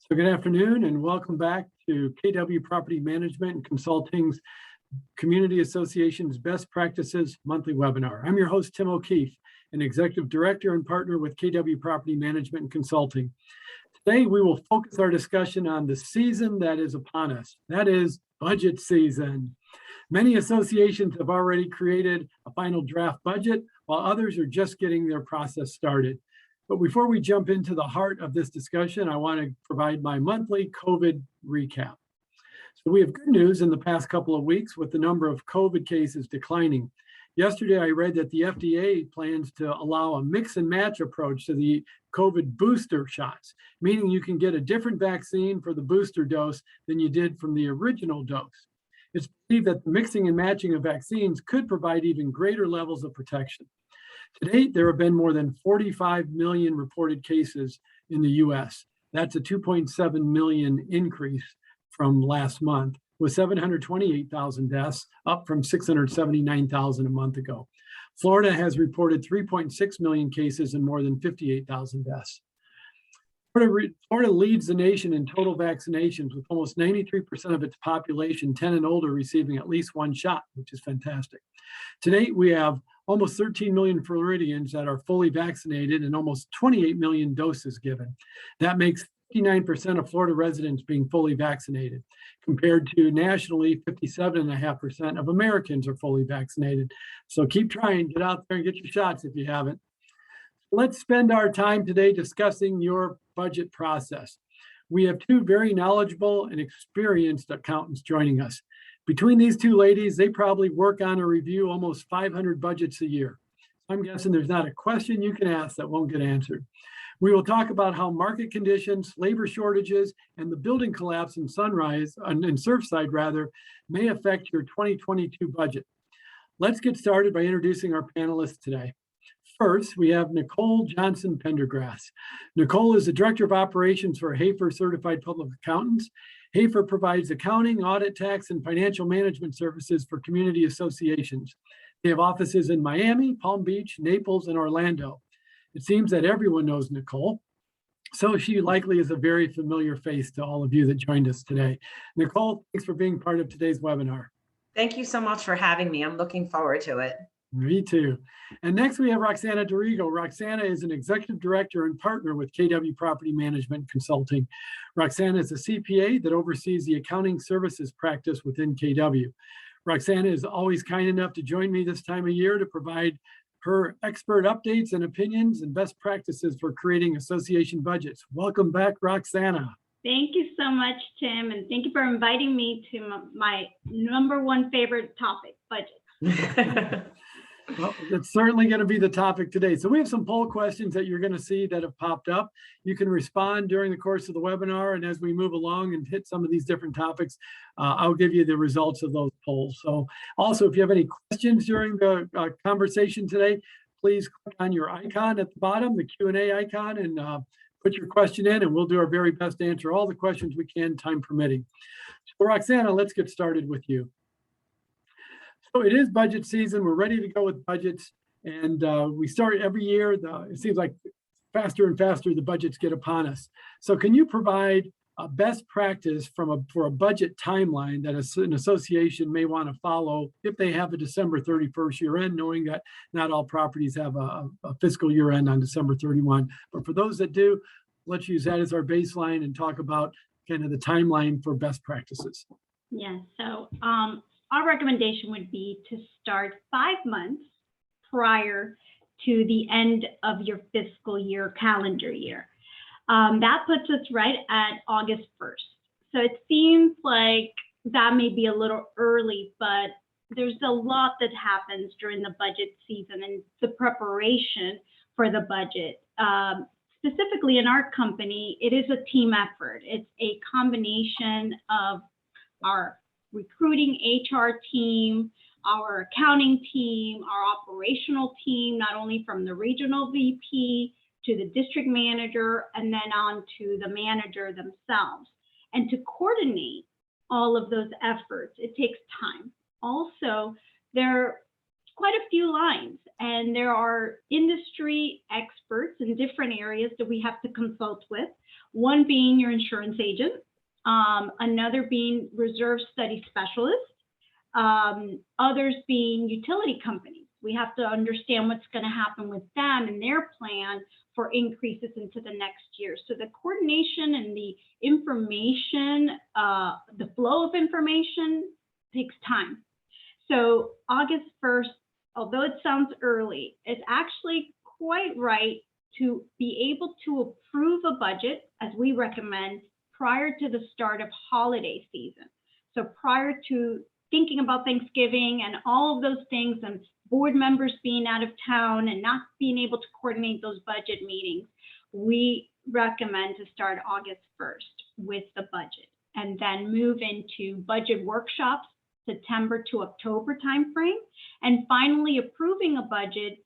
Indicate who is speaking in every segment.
Speaker 1: So good afternoon and welcome back to KW Property Management and Consulting's Community Association's Best Practices Monthly Webinar. I'm your host, Tim O'Keefe, an Executive Director and Partner with KW Property Management and Consulting. Today, we will focus our discussion on the season that is upon us. That is budget season. Many associations have already created a final draft budget, while others are just getting their process started. But before we jump into the heart of this discussion, I want to provide my monthly COVID recap. So we have good news in the past couple of weeks with the number of COVID cases declining. Yesterday, I read that the FDA plans to allow a mix and match approach to the COVID booster shots, meaning you can get a different vaccine for the booster dose than you did from the original dose. It's believed that the mixing and matching of vaccines could provide even greater levels of protection. To date, there have been more than 45 million reported cases in the US. That's a 2.7 million increase from last month, with 728,000 deaths, up from 679,000 a month ago. Florida has reported 3.6 million cases and more than 58,000 deaths. Florida leads the nation in total vaccinations, with almost 93% of its population 10 and older receiving at least one shot, which is fantastic. To date, we have almost 13 million Floridians that are fully vaccinated and almost 28 million doses given. That makes 59% of Florida residents being fully vaccinated, compared to nationally 57.5% of Americans are fully vaccinated. So keep trying, get out there and get your shots if you haven't. Let's spend our time today discussing your budget process. We have two very knowledgeable and experienced accountants joining us. Between these two ladies, they probably work on or review almost 500 budgets a year. I'm guessing there's not a question you can ask that won't get answered. We will talk about how market conditions, labor shortages, and the building collapse in Surfside rather, may affect your 2022 budget. Let's get started by introducing our panelists today. First, we have Nicole Johnson-Pendergrass. Nicole is the Director of Operations for Hafer Certified Public Accountants. Hafer provides accounting, audit, tax, and financial management services for community associations. They have offices in Miami, Palm Beach, Naples, and Orlando. It seems that everyone knows Nicole, so she likely is a very familiar face to all of you that joined us today. Nicole, thanks for being part of today's webinar.
Speaker 2: Thank you so much for having me. I'm looking forward to it.
Speaker 1: Me too. And next we have Roxana Dorigo. Roxana is an Executive Director and Partner with KW Property Management Consulting. Roxana is a CPA that oversees the accounting services practice within KW. Roxana is always kind enough to join me this time of year to provide her expert updates and opinions and best practices for creating association budgets. Welcome back, Roxana.
Speaker 3: Thank you so much, Tim, and thank you for inviting me to my number one favorite topic, budget.
Speaker 1: Well, it's certainly going to be the topic today. So we have some poll questions that you're going to see that have popped up. You can respond during the course of the webinar, and as we move along and hit some of these different topics, I'll give you the results of those polls. So also, if you have any questions during the conversation today, please click on your icon at the bottom, the Q&A icon, and put your question in, and we'll do our very best to answer all the questions we can, time permitting. So Roxana, let's get started with you. So it is budget season. We're ready to go with budgets, and we start every year. It seems like faster and faster the budgets get upon us. So can you provide a best practice for a budget timeline that an association may want to follow if they have a December 31st year end, knowing that not all properties have a fiscal year end on December 31. But for those that do, let's use that as our baseline and talk about kind of the timeline for best practices.
Speaker 3: Yeah, so our recommendation would be to start 5 months prior to the end of your fiscal year, calendar year. That puts us right at August 1st. So it seems like that may be a little early, but there's a lot that happens during the budget season and the preparation for the budget. Specifically in our company, it is a team effort. It's a combination of our recruiting HR team, our accounting team, our operational team, not only from the regional VP to the district manager, and then on to the manager themselves. And to coordinate all of those efforts, it takes time. Also, there quite a few lines, and there are industry experts in different areas that we have to consult with. One being your insurance agent, another being reserve study specialist, others being utility companies. We have to understand what's going to happen with them and their plan for increases into the next year. So the coordination and the information, the flow of information takes time. So August 1st, although it sounds early, it's actually quite right to be able to approve a budget, as we recommend, prior to the start of holiday season. So prior to thinking about Thanksgiving and all of those things, and board members being out of town and not being able to coordinate those budget meetings, we recommend to start August 1st with the budget, and then move into budget workshops September to October timeframe, and finally approving a budget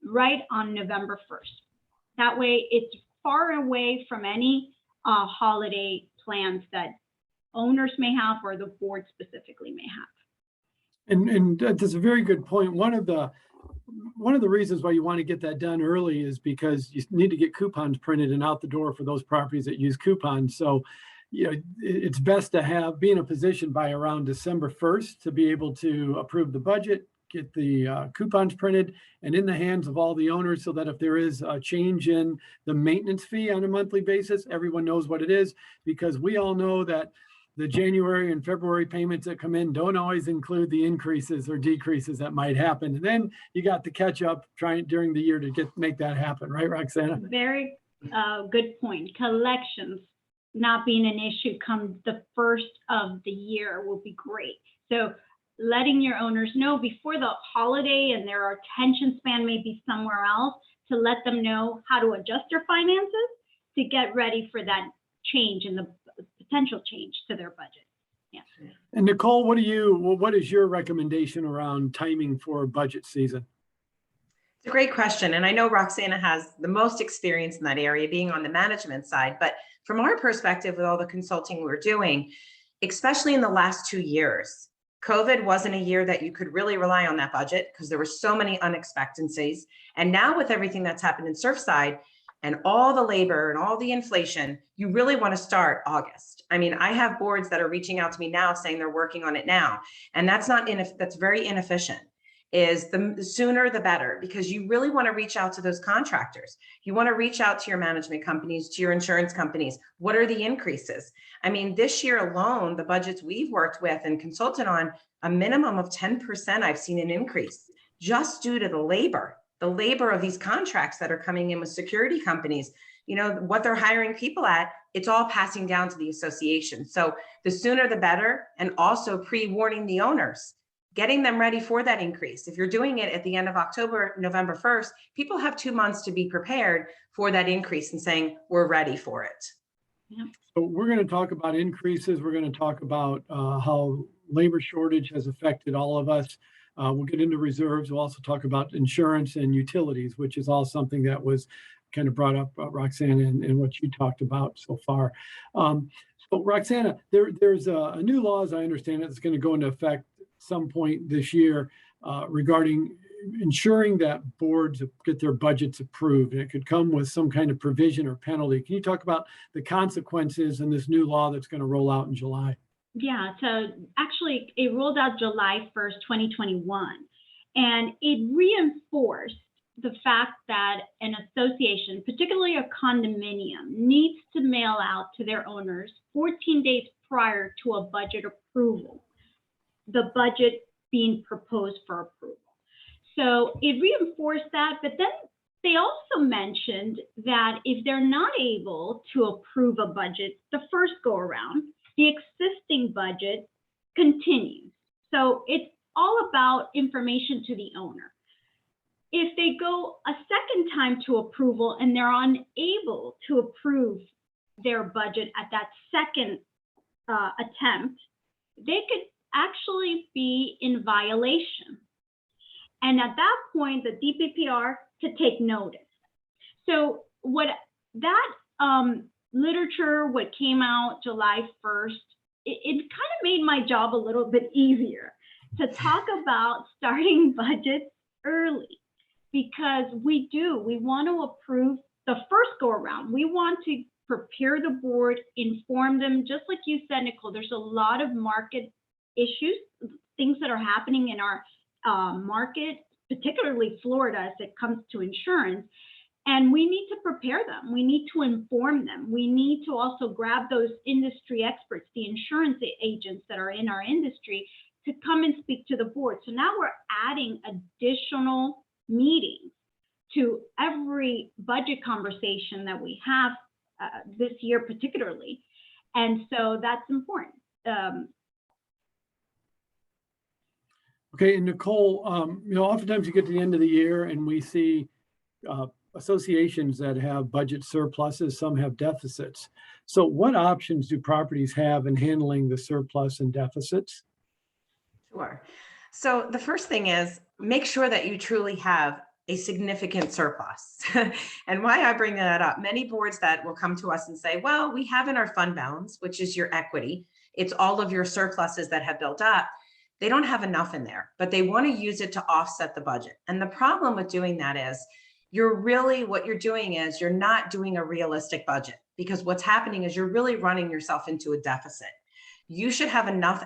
Speaker 3: right on November 1st. That way it's far away from any holiday plans that owners may have or the board specifically may have.
Speaker 1: And that's a very good point. One of the reasons why you want to get that done early is because you need to get coupons printed and out the door for those properties that use coupons. So, you know, it's best to be in a position by around December 1st to be able to approve the budget, get the coupons printed and in the hands of all the owners, so that if there is a change in the maintenance fee on a monthly basis, everyone knows what it is, because we all know that the January and February payments that come in don't always include the increases or decreases that might happen. And then you got to catch up during the year to make that happen, right, Roxana?
Speaker 3: Very good point. Collections not being an issue come the first of the year will be great. So letting your owners know before the holiday and their attention span may be somewhere else, to let them know how to adjust their finances to get ready for that change and the potential change to their budget. Yes.
Speaker 1: And Nicole, what is your recommendation around timing for budget season?
Speaker 2: It's a great question. And I know Roxana has the most experience in that area, being on the management side. But from our perspective, with all the consulting we're doing, especially in the last 2 years, COVID wasn't a year that you could really rely on that budget because there were so many unexpectancies. And now with everything that's happened in Surfside and all the labor and all the inflation, you really want to start August. I mean, I have boards that are reaching out to me now saying they're working on it now. And that's that's very inefficient. Is the sooner the better, because you really want to reach out to those contractors. You want to reach out to your management companies, to your insurance companies. What are the increases? I mean, this year alone, the budgets we've worked with and consulted on, a minimum of 10% I've seen an increase just due to the labor of these contracts that are coming in with security companies. You know, what they're hiring people at, it's all passing down to the association. So the sooner the better, and also pre-warning the owners, getting them ready for that increase. If you're doing it at the end of October, November 1st, people have 2 months to be prepared for that increase and saying, we're ready for it.
Speaker 3: Yeah.
Speaker 1: So we're going to talk about increases. We're going to talk about how labor shortage has affected all of us. We'll get into reserves. We'll also talk about insurance and utilities, which is all something that was kind of brought up, Roxana, and what you talked about so far. So Roxana, there's a new law, as I understand it, that's going to go into effect some point this year regarding ensuring that boards get their budgets approved. And it could come with some kind of provision or penalty. Can you talk about the consequences in this new law that's going to roll out in July?
Speaker 3: Yeah, so actually it rolled out July 1st, 2021, and it reinforced the fact that an association, particularly a condominium, needs to mail out to their owners 14 days prior to a budget approval, the budget being proposed for approval. So it reinforced that, but then they also mentioned that if they're not able to approve a budget the first go around, the existing budget continues. So it's all about information to the owner. If they go a second time to approval and they're unable to approve their budget at that second attempt, they could actually be in violation. And at that point, the DPPR could take notice. So what that literature, what came out July 1st, it kind of made my job a little bit easier to talk about starting budgets early, because we want to approve the first go around. We want to prepare the board, inform them, just like you said, Nicole, there's a lot of market issues, things that are happening in our market, particularly Florida, as it comes to insurance. And we need to prepare them. We need to inform them. We need to also grab those industry experts, the insurance agents that are in our industry, to come and speak to the board. So now we're adding additional meetings to every budget conversation that we have this year particularly. And so that's important.
Speaker 1: Okay, and Nicole, oftentimes you get to the end of the year and we see associations that have budget surpluses, some have deficits. So what options do properties have in handling the surplus and deficits?
Speaker 2: Sure. So the first thing is make sure that you truly have a significant surplus. And why I bring that up, many boards that will come to us and say, well, we have in our fund balance, which is your equity, it's all of your surpluses that have built up. They don't have enough in there, but they want to use it to offset the budget. And the problem with doing that is what you're doing is you're not doing a realistic budget, because what's happening is you're really running yourself into a deficit. You should have enough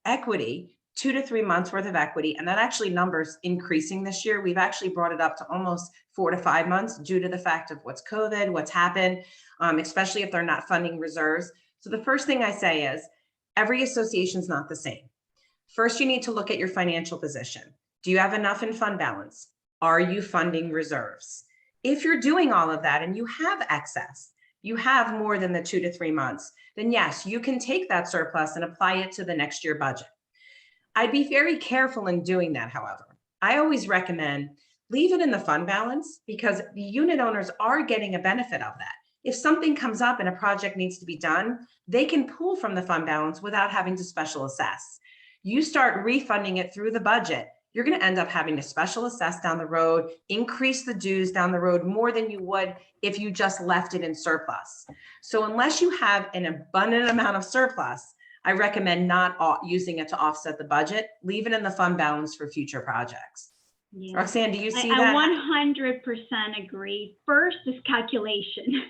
Speaker 2: equity, 2 to 3 months worth of equity. And that actually number's increasing this year. We've actually brought it up to almost 4 to 5 months due to the fact of what's COVID, what's happened, especially if they're not funding reserves. So the first thing I say is every association's not the same. First, you need to look at your financial position. Do you have enough in fund balance? Are you funding reserves? If you're doing all of that and you have excess, you have more than the 2 to 3 months, then yes, you can take that surplus and apply it to the next year budget. I'd be very careful in doing that, however. I always recommend leave it in the fund balance, because the unit owners are getting a benefit of that. If something comes up and a project needs to be done, they can pull from the fund balance without having to special assess. You start refunding it through the budget, you're going to end up having to special assess down the road, increase the dues down the road more than you would if you just left it in surplus. So unless you have an abundant amount of surplus, I recommend not using it to offset the budget. Leave it in the fund balance for future projects. Yeah. Roxanne, do you see that?
Speaker 3: I 100% agree. First is calculation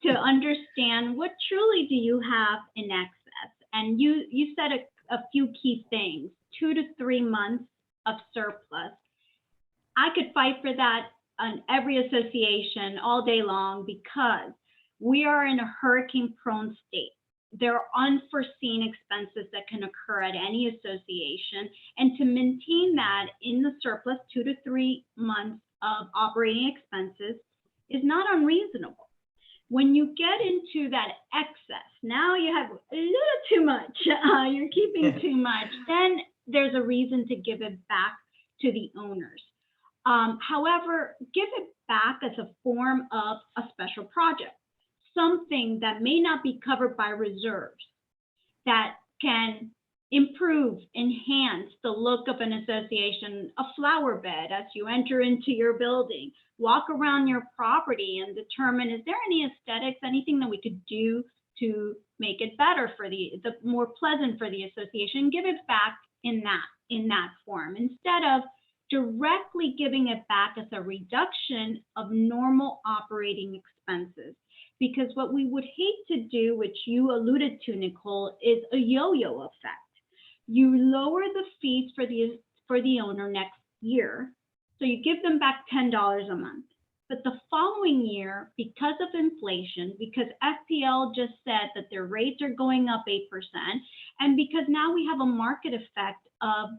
Speaker 3: to understand what truly do you have in excess. And you said a few key things, 2 to 3 months of surplus. I could fight for that on every association all day long, because we are in a hurricane-prone state. There are unforeseen expenses that can occur at any association, and to maintain that in the surplus, 2 to 3 months of operating expenses is not unreasonable. When you get into that excess, now you have a little too much, you're keeping too much, then there's a reason to give it back to the owners. However, give it back as a form of a special project, something that may not be covered by reserves, that can improve, enhance the look of an association, a flower bed as you enter into your building, walk around your property and determine, is there any aesthetics, anything that we could do to make it better for the more pleasant for the association? Give it back in that form, instead of directly giving it back as a reduction of normal operating expenses. Because what we would hate to do, which you alluded to, Nicole, is a yo-yo effect. You lower the fees for the owner next year, so you give them back $10 a month. But the following year, because of inflation, because FPL just said that their rates are going up 8%, and because now we have a market effect of,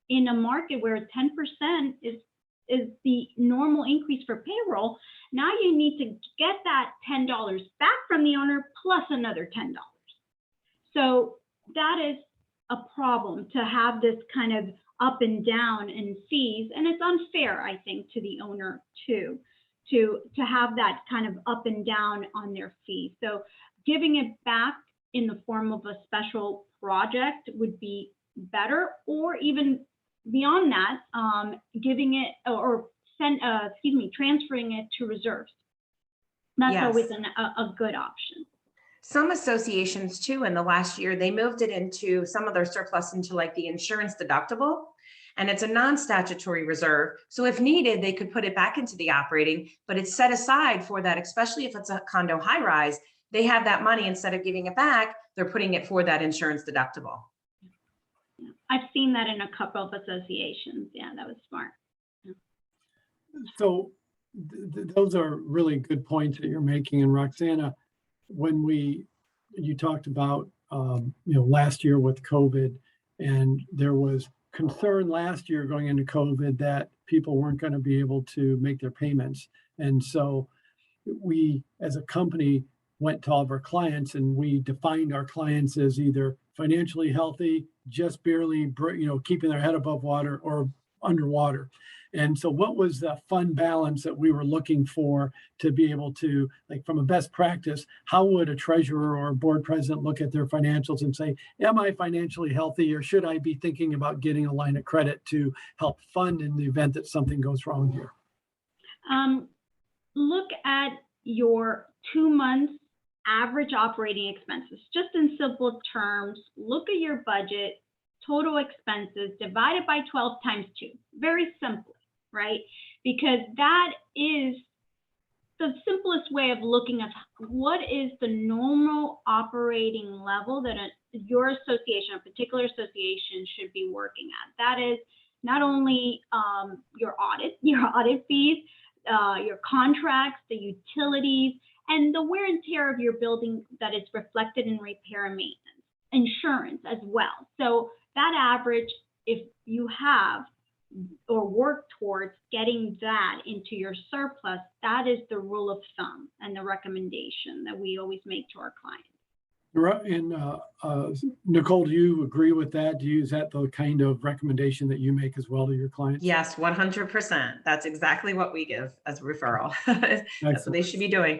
Speaker 3: in a market where 10% is the normal increase for payroll, now you need to get that $10 back from the owner plus another $10. So that is a problem, to have this kind of up and down in fees, and it's unfair, I think, to the owner too, to have that kind of up and down on their fees. So giving it back in the form of a special project would be better, or even beyond that, giving it transferring it to reserves. That's always a good option.
Speaker 2: Some associations too, in the last year, they moved it into some of their surplus into like the insurance deductible. And it's a non-statutory reserve. So if needed, they could put it back into the operating, but it's set aside for that, especially if it's a condo high rise. They have that money, instead of giving it back, they're putting it for that insurance deductible.
Speaker 3: I've seen that in a couple of associations. Yeah, that was smart.
Speaker 1: So those are really good points that you're making. And Roxana, when you talked about, last year with COVID, and there was concern last year going into COVID that people weren't going to be able to make their payments. And so we, as a company, went to all of our clients and we defined our clients as either financially healthy, just barely, keeping their head above water, or underwater. And so what was the fund balance that we were looking for to be able to, like, from a best practice, how would a treasurer or a board president look at their financials and say, am I financially healthy, or should I be thinking about getting a line of credit to help fund in the event that something goes wrong here?
Speaker 3: Look at your 2 months average operating expenses. Just in simple terms, look at your budget, total expenses divided by 12 times 2. Very simply, right? Because that is the simplest way of looking at what is the normal operating level that your association, a particular association, should be working at. That is not only your audit fees, your contracts, the utilities, and the wear and tear of your building that is reflected in repair and maintenance, insurance as well. So that average, if you have or work towards getting that into your surplus, that is the rule of thumb and the recommendation that we always make to our clients.
Speaker 1: And Nicole, do you agree with that? Is that the kind of recommendation that you make as well to your clients?
Speaker 2: Yes, 100%. That's exactly what we give as a referral. That's what they should be doing.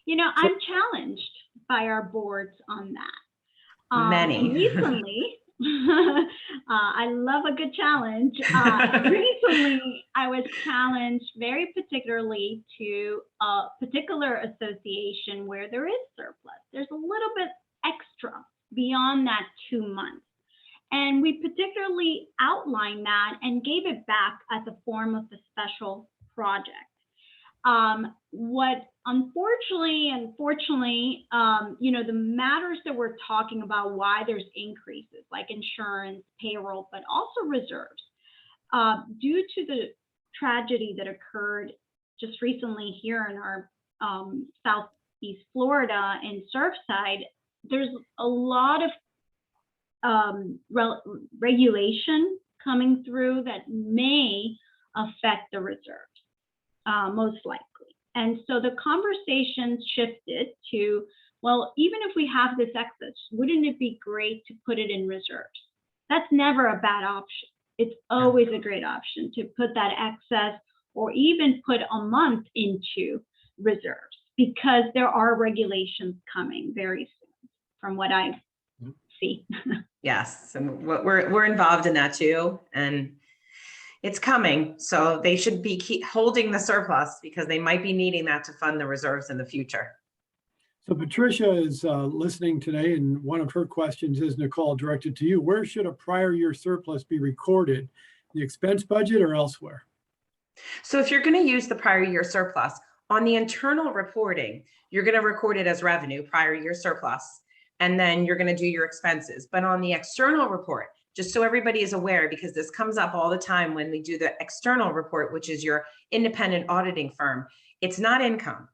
Speaker 3: I'm challenged by our boards on that.
Speaker 2: Many.
Speaker 3: And recently, I love a good challenge. Recently, I was challenged very particularly to a particular association where there is surplus. There's a little bit extra beyond that 2 months. And we particularly outlined that and gave it back as a form of a special project. What unfortunately and fortunately, the matters that we're talking about, why there's increases like insurance, payroll, but also reserves, due to the tragedy that occurred just recently here in our Southeast Florida in Surfside, there's a lot of regulation coming through that may affect the reserves. Most likely. And so the conversation shifted to, well, even if we have this excess, wouldn't it be great to put it in reserves? That's never a bad option. It's always a great option to put that excess or even put a month into reserves, because there are regulations coming very soon from what I see.
Speaker 2: Yes, and we're involved in that too. And it's coming, so they should be keep holding the surplus because they might be needing that to fund the reserves in the future.
Speaker 1: So Patricia is listening today, and one of her questions is, Nicole, directed to you. Where should a prior year surplus be recorded? The expense budget or elsewhere?
Speaker 2: So if you're going to use the prior year surplus on the internal reporting, you're going to record it as revenue, prior year surplus, and then you're going to do your expenses. But on the external report, just so everybody is aware, because this comes up all the time when we do the external report, which is your independent auditing firm, it's not income.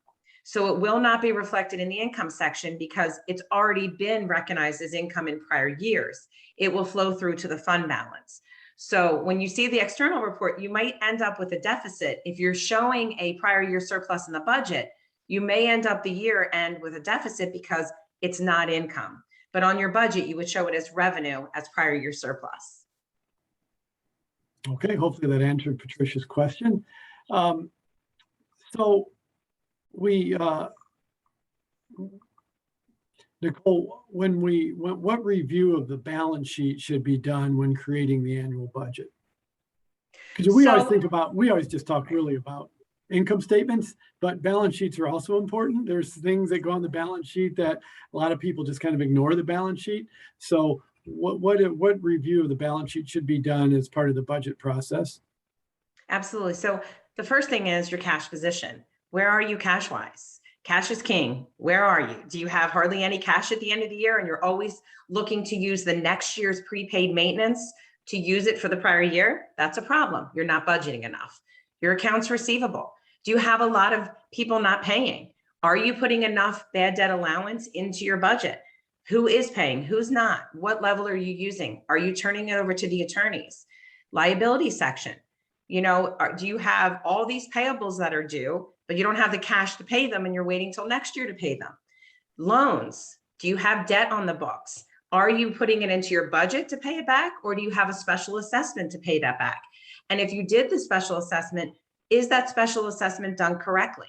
Speaker 2: So it will not be reflected in the income section because it's already been recognized as income in prior years. It will flow through to the fund balance. So when you see the external report, you might end up with a deficit. If you're showing a prior year surplus in the budget, you may end up the year end with a deficit because it's not income. But on your budget, you would show it as revenue as prior year surplus.
Speaker 1: Okay, hopefully that answered Patricia's question. So we, Nicole, what review of the balance sheet should be done when creating the annual budget? Because we always just talk really about income statements, but balance sheets are also important. There's things that go on the balance sheet that a lot of people just kind of ignore the balance sheet. So what review of the balance sheet should be done as part of the budget process?
Speaker 2: Absolutely. So the first thing is your cash position. Where are you cash wise? Cash is king. Where are you? Do you have hardly any cash at the end of the year and you're always looking to use the next year's prepaid maintenance to use it for the prior year? That's a problem. You're not budgeting enough. Your accounts receivable. Do you have a lot of people not paying? Are you putting enough bad debt allowance into your budget? Who is paying? Who's not? What level are you using? Are you turning it over to the attorneys? Liability section. You know, do you have all these payables that are due, but you don't have the cash to pay them and you're waiting till next year to pay them? Loans. Do you have debt on the books? Are you putting it into your budget to pay it back, or do you have a special assessment to pay that back? And if you did the special assessment, is that special assessment done correctly?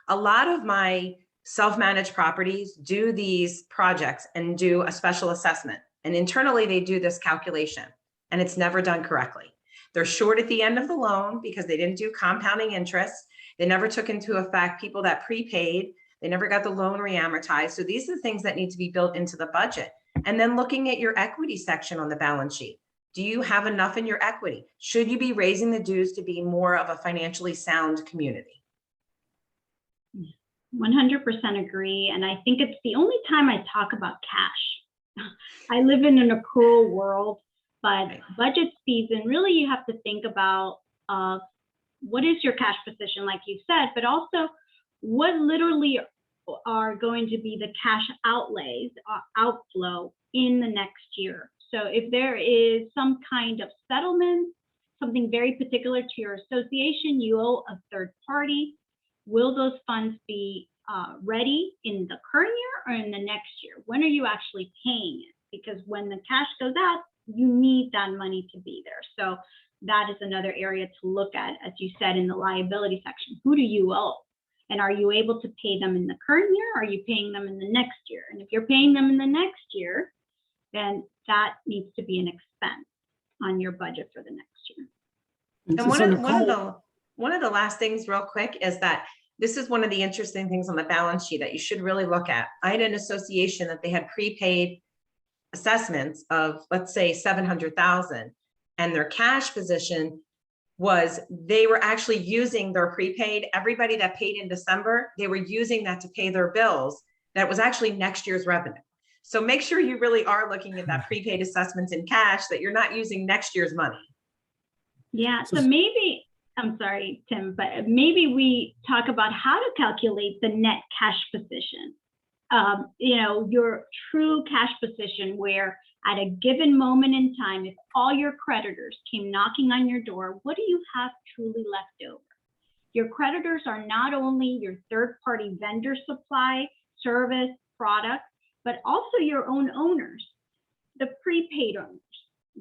Speaker 2: A lot of my self-managed properties do these projects and do a special assessment. And internally, they do this calculation, and it's never done correctly. They're short at the end of the loan because they didn't do compounding interest. They never took into effect people that prepaid. They never got the loan reamortized. So these are the things that need to be built into the budget. And then looking at your equity section on the balance sheet. Do you have enough in your equity? Should you be raising the dues to be more of a financially sound community?
Speaker 3: 100% agree. And I think it's the only time I talk about cash. I live in an accrual world, but budget season, really you have to think about what is your cash position, like you said, but also what literally are going to be the cash outlays, outflow in the next year. So if there is some kind of settlement, something very particular to your association, you owe a third party, will those funds be ready in the current year or in the next year? When are you actually paying it? Because when the cash goes out, you need that money to be there. So that is another area to look at, as you said, in the liability section. Who do you owe? And are you able to pay them in the current year? Or are you paying them in the next year? And if you're paying them in the next year, then that needs to be an expense on your budget for the next year.
Speaker 2: And one of the last things real quick is that this is one of the interesting things on the balance sheet that you should really look at. I had an association that they had prepaid assessments of, let's say, 700,000, and their cash position was they were actually using their prepaid. Everybody that paid in December, they were using that to pay their bills. That was actually next year's revenue. So make sure you really are looking at that prepaid assessments in cash, that you're not using next year's money.
Speaker 3: Yeah, so maybe, I'm sorry, Tim, but maybe we talk about how to calculate the net cash position. You know, your true cash position, where at a given moment in time, if all your creditors came knocking on your door, what do you have truly left over? Your creditors are not only your third-party vendor supply, service, product, but also your own owners, the prepaid owners.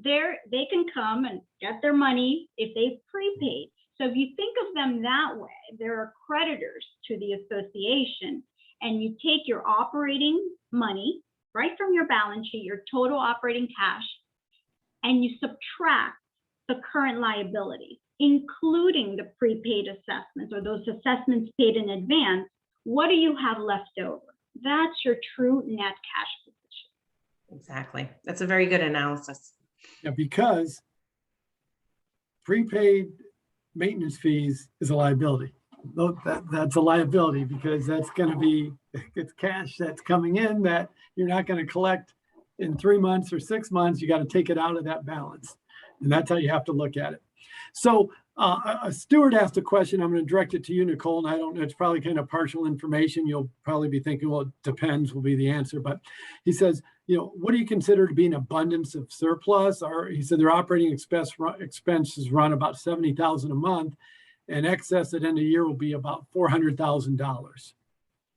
Speaker 3: They can come and get their money if they've prepaid. So if you think of them that way, there are creditors to the association, and you take your operating money right from your balance sheet, your total operating cash, and you subtract the current liability, including the prepaid assessments or those assessments paid in advance. What do you have left over? That's your true net cash position.
Speaker 2: Exactly. That's a very good analysis.
Speaker 1: Yeah, because prepaid maintenance fees is a liability. That's a liability because that's going to be, it's cash that's coming in that you're not going to collect in 3 months or 6 months. You got to take it out of that balance. And that's how you have to look at it. So Stuart asked a question. I'm going to direct it to you, Nicole. And I don't know, it's probably kind of partial information. You'll probably be thinking, well, it depends will be the answer. But he says, you know, what do you consider to be an abundance of surplus? Or he said their operating expenses run about $70,000 a month, and excess at end of year will be about $400,000.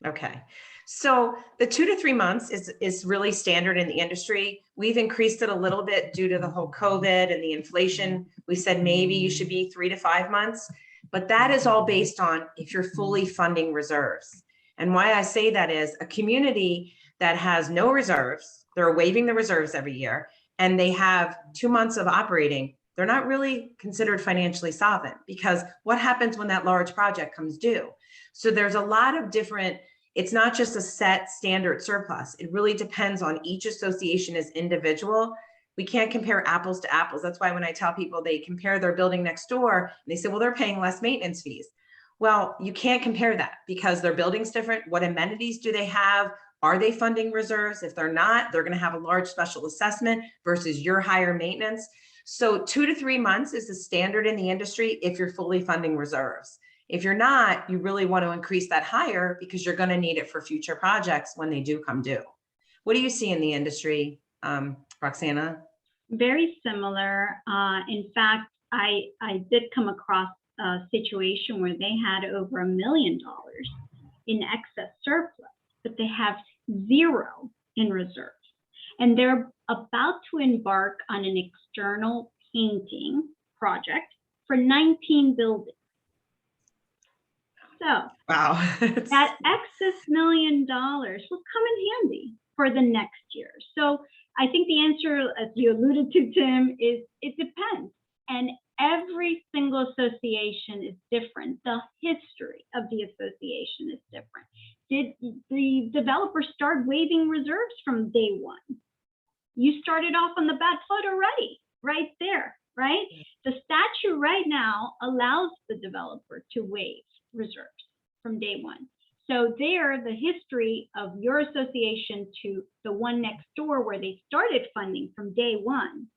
Speaker 2: Okay. So the 2 to 3 months is really standard in the industry. We've increased it a little bit due to the whole COVID and the inflation. We said maybe you should be 3 to 5 months, but that is all based on if you're fully funding reserves. And why I say that is a community that has no reserves, they're waiving the reserves every year, and they have 2 months of operating, they're not really considered financially solvent, because what happens when that large project comes due? So there's a lot of different, it's not just a set standard surplus. It really depends on each association as individual. We can't compare apples to apples. That's why when I tell people they compare their building next door, and they say, well, they're paying less maintenance fees. Well, you can't compare that because their building's different. What amenities do they have? Are they funding reserves? If they're not, they're going to have a large special assessment versus your higher maintenance. So 2 to 3 months is the standard in the industry if you're fully funding reserves. If you're not, you really want to increase that higher because you're going to need it for future projects when they do come due. What do you see in the industry, Roxana?
Speaker 3: Very similar. In fact, I did come across a situation where they had over $1 million in excess surplus, but they have 0 in reserves. And they're about to embark on an external painting project for 19 buildings. So
Speaker 2: wow,
Speaker 3: that excess $1 million will come in handy for the next year. So I think the answer, as you alluded to, Tim, is it depends. And every single association is different. The history of the association is different. Did the developer start waiving reserves from day one? You started off on the bad foot already, right there, right? The statute right now allows the developer to waive reserves from day one. So there, the history of your association to the one next door where they started funding from day one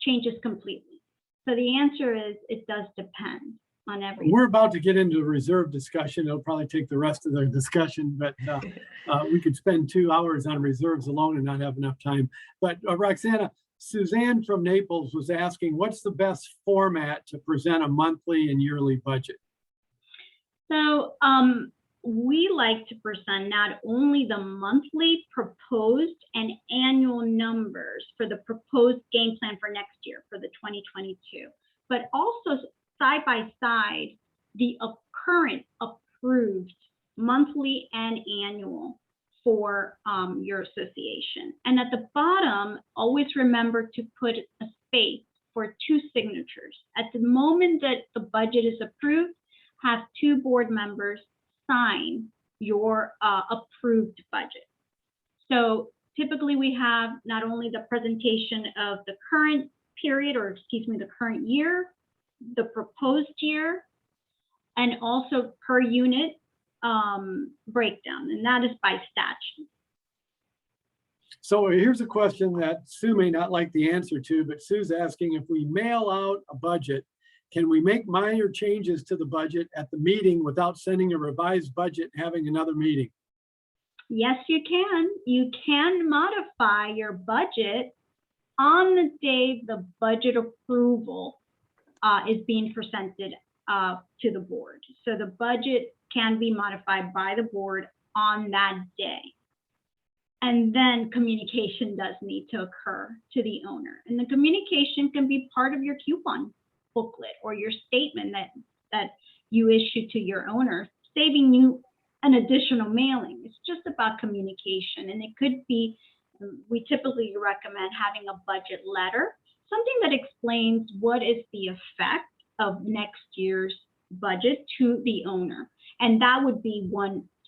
Speaker 3: changes completely. So the answer is it does depend on everything.
Speaker 1: We're about to get into the reserve discussion. It'll probably take the rest of the discussion, but we could spend 2 hours on reserves alone and not have enough time. But Roxana, Suzanne from Naples was asking, what's the best format to present a monthly and yearly budget?
Speaker 3: So we like to present not only the monthly proposed and annual numbers for the proposed game plan for next year, for the 2022, but also side by side the current approved monthly and annual for your association. And at the bottom, always remember to put a space for 2 signatures. At the moment that the budget is approved, have 2 board members sign your approved budget. So typically we have not only the presentation of the current period, or excuse me, the current year, the proposed year, and also per unit breakdown, and that is by statute.
Speaker 1: So here's a question that Sue may not like the answer to, but Sue's asking, if we mail out a budget, can we make minor changes to the budget at the meeting without sending a revised budget and having another meeting?
Speaker 3: Yes, you can. You can modify your budget on the day the budget approval is being presented to the board. So the budget can be modified by the board on that day. And then communication does need to occur to the owner. And the communication can be part of your coupon booklet or your statement that you issue to your owner, saving you an additional mailing. It's just about communication. And it could be, we typically recommend having a budget letter, something that explains what is the effect of next year's budget to the owner. And that would be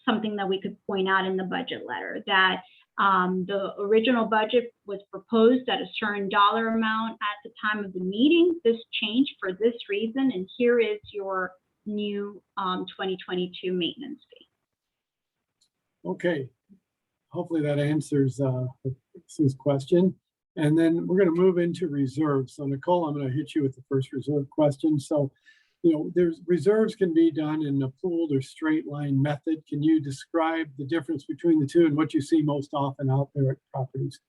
Speaker 3: something that we could point out in the budget letter, that the original budget was proposed at a certain dollar amount at the time of the meeting. This changed for this reason, and here is your new 2022 maintenance fee.
Speaker 1: Okay, hopefully that answers Sue's question. And then we're going to move into reserves. So Nicole, I'm going to hit you with the first reserve question. So, there's reserves can be done in a pooled or straight line method. Can you describe the difference between the two and what you see most often out there at properties?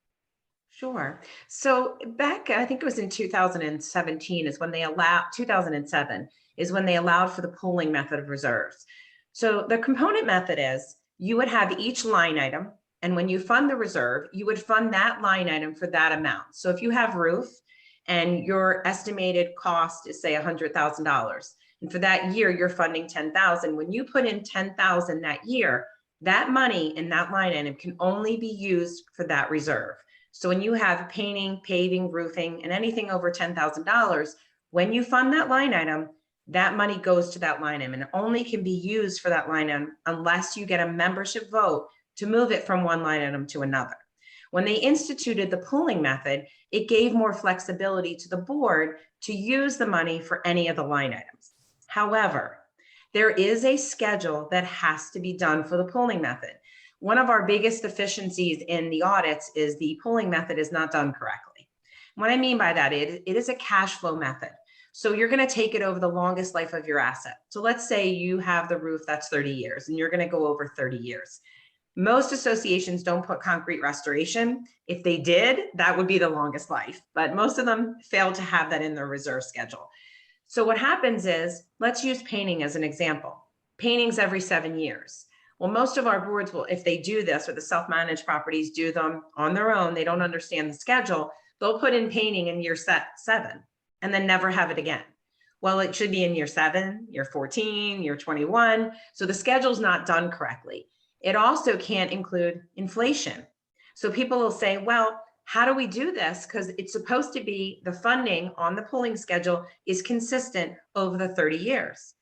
Speaker 2: Sure. So back, I think it was in 2017 is when they allowed, 2007 is when they allowed for the pooling method of reserves. So the component method is you would have each line item, and when you fund the reserve, you would fund that line item for that amount. So if you have roof and your estimated cost is say $100,000, and for that year you're funding $10,000, when you put in $10,000 that year, that money in that line item can only be used for that reserve. So when you have painting, paving, roofing, and anything over $10,000, when you fund that line item, that money goes to that line item and only can be used for that line item unless you get a membership vote to move it from one line item to another. When they instituted the pooling method, it gave more flexibility to the board to use the money for any of the line items. However, there is a schedule that has to be done for the pooling method. One of our biggest deficiencies in the audits is the pooling method is not done correctly. What I mean by that, it is a cash flow method. So you're going to take it over the longest life of your asset. So let's say you have the roof that's 30 years and you're going to go over 30 years. Most associations don't put concrete restoration. If they did, that would be the longest life, but most of them fail to have that in their reserve schedule. So what happens is, let's use painting as an example. Paintings every 7 years. Well, most of our boards will, if they do this, or the self-managed properties do them on their own, they don't understand the schedule, they'll put in painting in year 7 and then never have it again. Well, it should be in year 7, year 14, year 21. So the schedule's not done correctly. It also can't include inflation. So people will say, well, how do we do this? Because it's supposed to be the funding on the pooling schedule is consistent over the 30 years.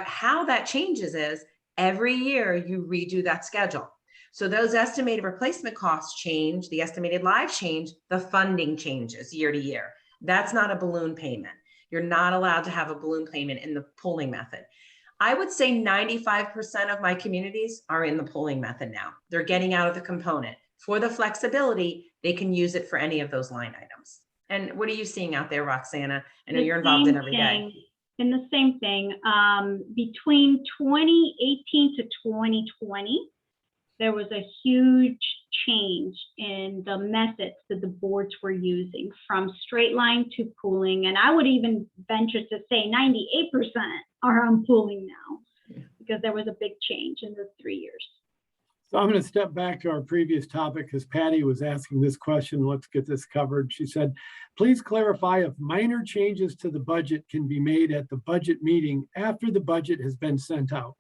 Speaker 2: How that changes is every year you redo that schedule. So those estimated replacement costs change, the estimated lives change, the funding changes year to year. That's not a balloon payment. You're not allowed to have a balloon payment in the pooling method. I would say 95% of my communities are in the pooling method now. They're getting out of the component. For the flexibility, they can use it for any of those line items. And what are you seeing out there, Roxana? I know you're involved in every day.
Speaker 3: In the same thing, between 2018 to 2020, there was a huge change in the methods that the boards were using, from straight line to pooling. And I would even venture to say 98% are on pooling now, because there was a big change in the 3 years.
Speaker 1: So I'm going to step back to our previous topic because Patty was asking this question. Let's get this covered. She said, please clarify if minor changes to the budget can be made at the budget meeting after the budget has been sent out.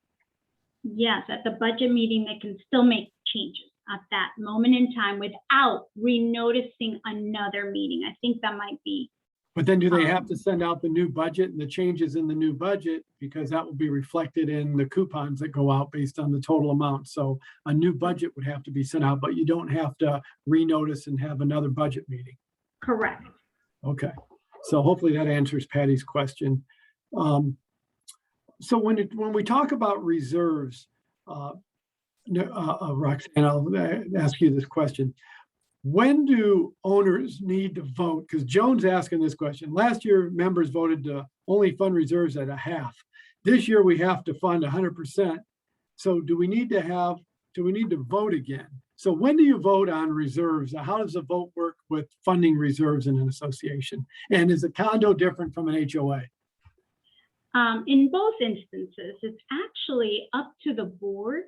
Speaker 3: Yes, at the budget meeting, they can still make changes at that moment in time without renoticing another meeting. I think that might be.
Speaker 1: But then do they have to send out the new budget and the changes in the new budget, because that will be reflected in the coupons that go out based on the total amount. So a new budget would have to be sent out, but you don't have to renotice and have another budget meeting.
Speaker 3: Correct.
Speaker 1: Okay, so hopefully that answers Patty's question. So when we talk about reserves, Roxanne, I'll ask you this question. When do owners need to vote? Because Joan's asking this question. Last year, members voted to only fund reserves at a half. This year, we have to fund 100%. So do we need to vote again? So when do you vote on reserves? How does the vote work with funding reserves in an association? And is a condo different from an HOA?
Speaker 3: In both instances, it's actually up to the board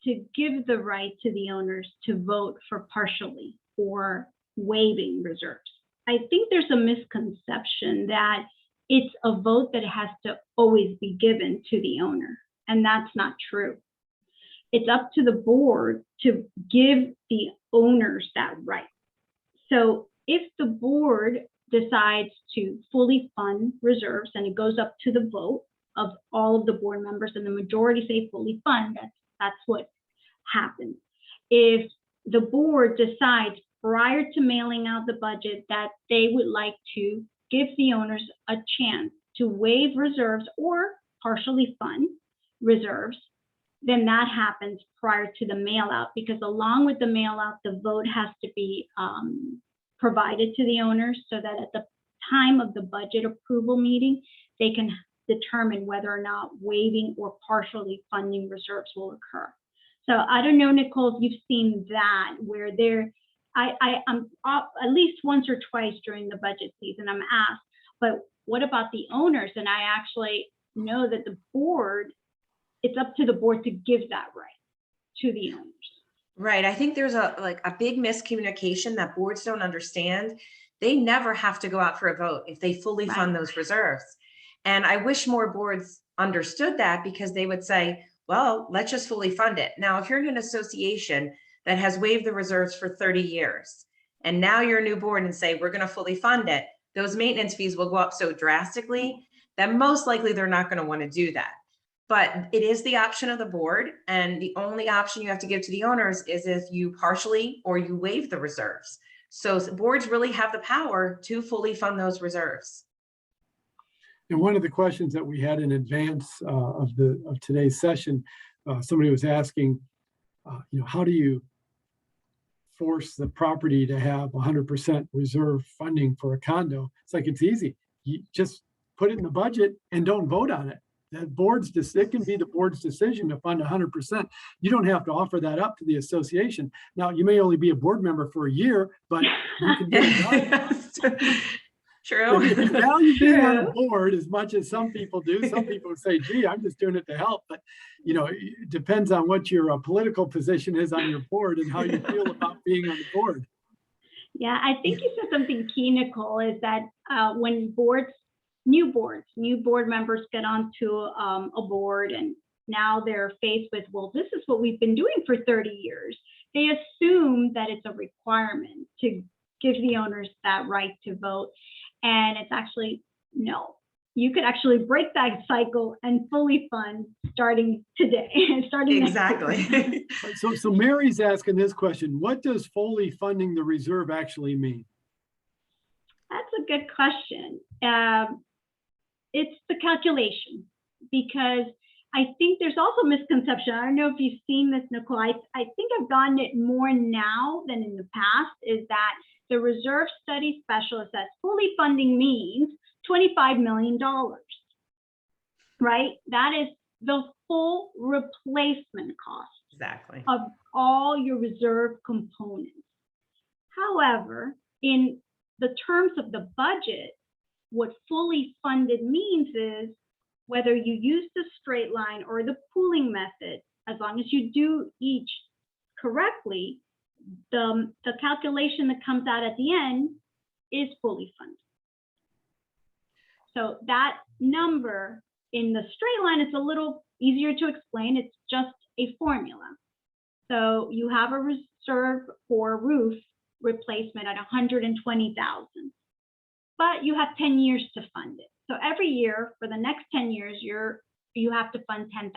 Speaker 3: to give the right to the owners to vote for partially or waiving reserves. I think there's a misconception that it's a vote that has to always be given to the owner, and that's not true. It's up to the board to give the owners that right. So if the board decides to fully fund reserves and it goes up to the vote of all of the board members and the majority say fully fund, that's what happens. If the board decides prior to mailing out the budget that they would like to give the owners a chance to waive reserves or partially fund reserves, then that happens prior to the mail out, because along with the mail out, the vote has to be provided to the owners so that at the time of the budget approval meeting, they can determine whether or not waiving or partially funding reserves will occur. So I don't know, Nicole, if you've seen that, where I'm at least once or twice during the budget season, I'm asked, but what about the owners? And I actually know that the board, it's up to the board to give that right to the owners.
Speaker 2: Right. I think there's a big miscommunication that boards don't understand. They never have to go out for a vote if they fully fund those reserves. And I wish more boards understood that, because they would say, well, let's just fully fund it. Now, if you're in an association that has waived the reserves for 30 years and now you're a new board and say, we're going to fully fund it, those maintenance fees will go up so drastically that most likely they're not going to want to do that. But it is the option of the board. And the only option you have to give to the owners is if you partially or you waive the reserves. So boards really have the power to fully fund those reserves.
Speaker 1: And one of the questions that we had in advance of today's session, somebody was asking, how do you force the property to have 100% reserve funding for a condo? It's like, it's easy. You just put it in the budget and don't vote on it. It can be the board's decision to fund 100%. You don't have to offer that up to the association. Now, you may only be a board member for a year, but you can get it done.
Speaker 2: True.
Speaker 1: If you value being on a board as much as some people do, some people say, gee, I'm just doing it to help. But, it depends on what your political position is on your board and how you feel about being on the board.
Speaker 3: Yeah, I think you said something key, Nicole, is that when new board members get onto a board and now they're faced with, well, this is what we've been doing for 30 years. They assume that it's a requirement to give the owners that right to vote. And it's actually, no, you could actually break that cycle and fully fund starting today.
Speaker 2: Exactly.
Speaker 1: So Mary's asking this question: what does fully funding the reserve actually mean?
Speaker 3: That's a good question. It's the calculation, because I think there's also misconception. I don't know if you've seen this, Nicole. I think I've gotten it more now than in the past, is that the reserve study specialist says fully funding means $25 million, right? That is the full replacement cost
Speaker 2: Exactly.
Speaker 3: of all your reserve components. However, in the terms of the budget, what fully funded means is whether you use the straight line or the pooling method, as long as you do each correctly, the calculation that comes out at the end is fully funded. So that number in the straight line is a little easier to explain. It's just a formula. So you have a reserve for roof replacement at $120,000, but you have 10 years to fund it. So every year for the next 10 years, you have to fund $10,000.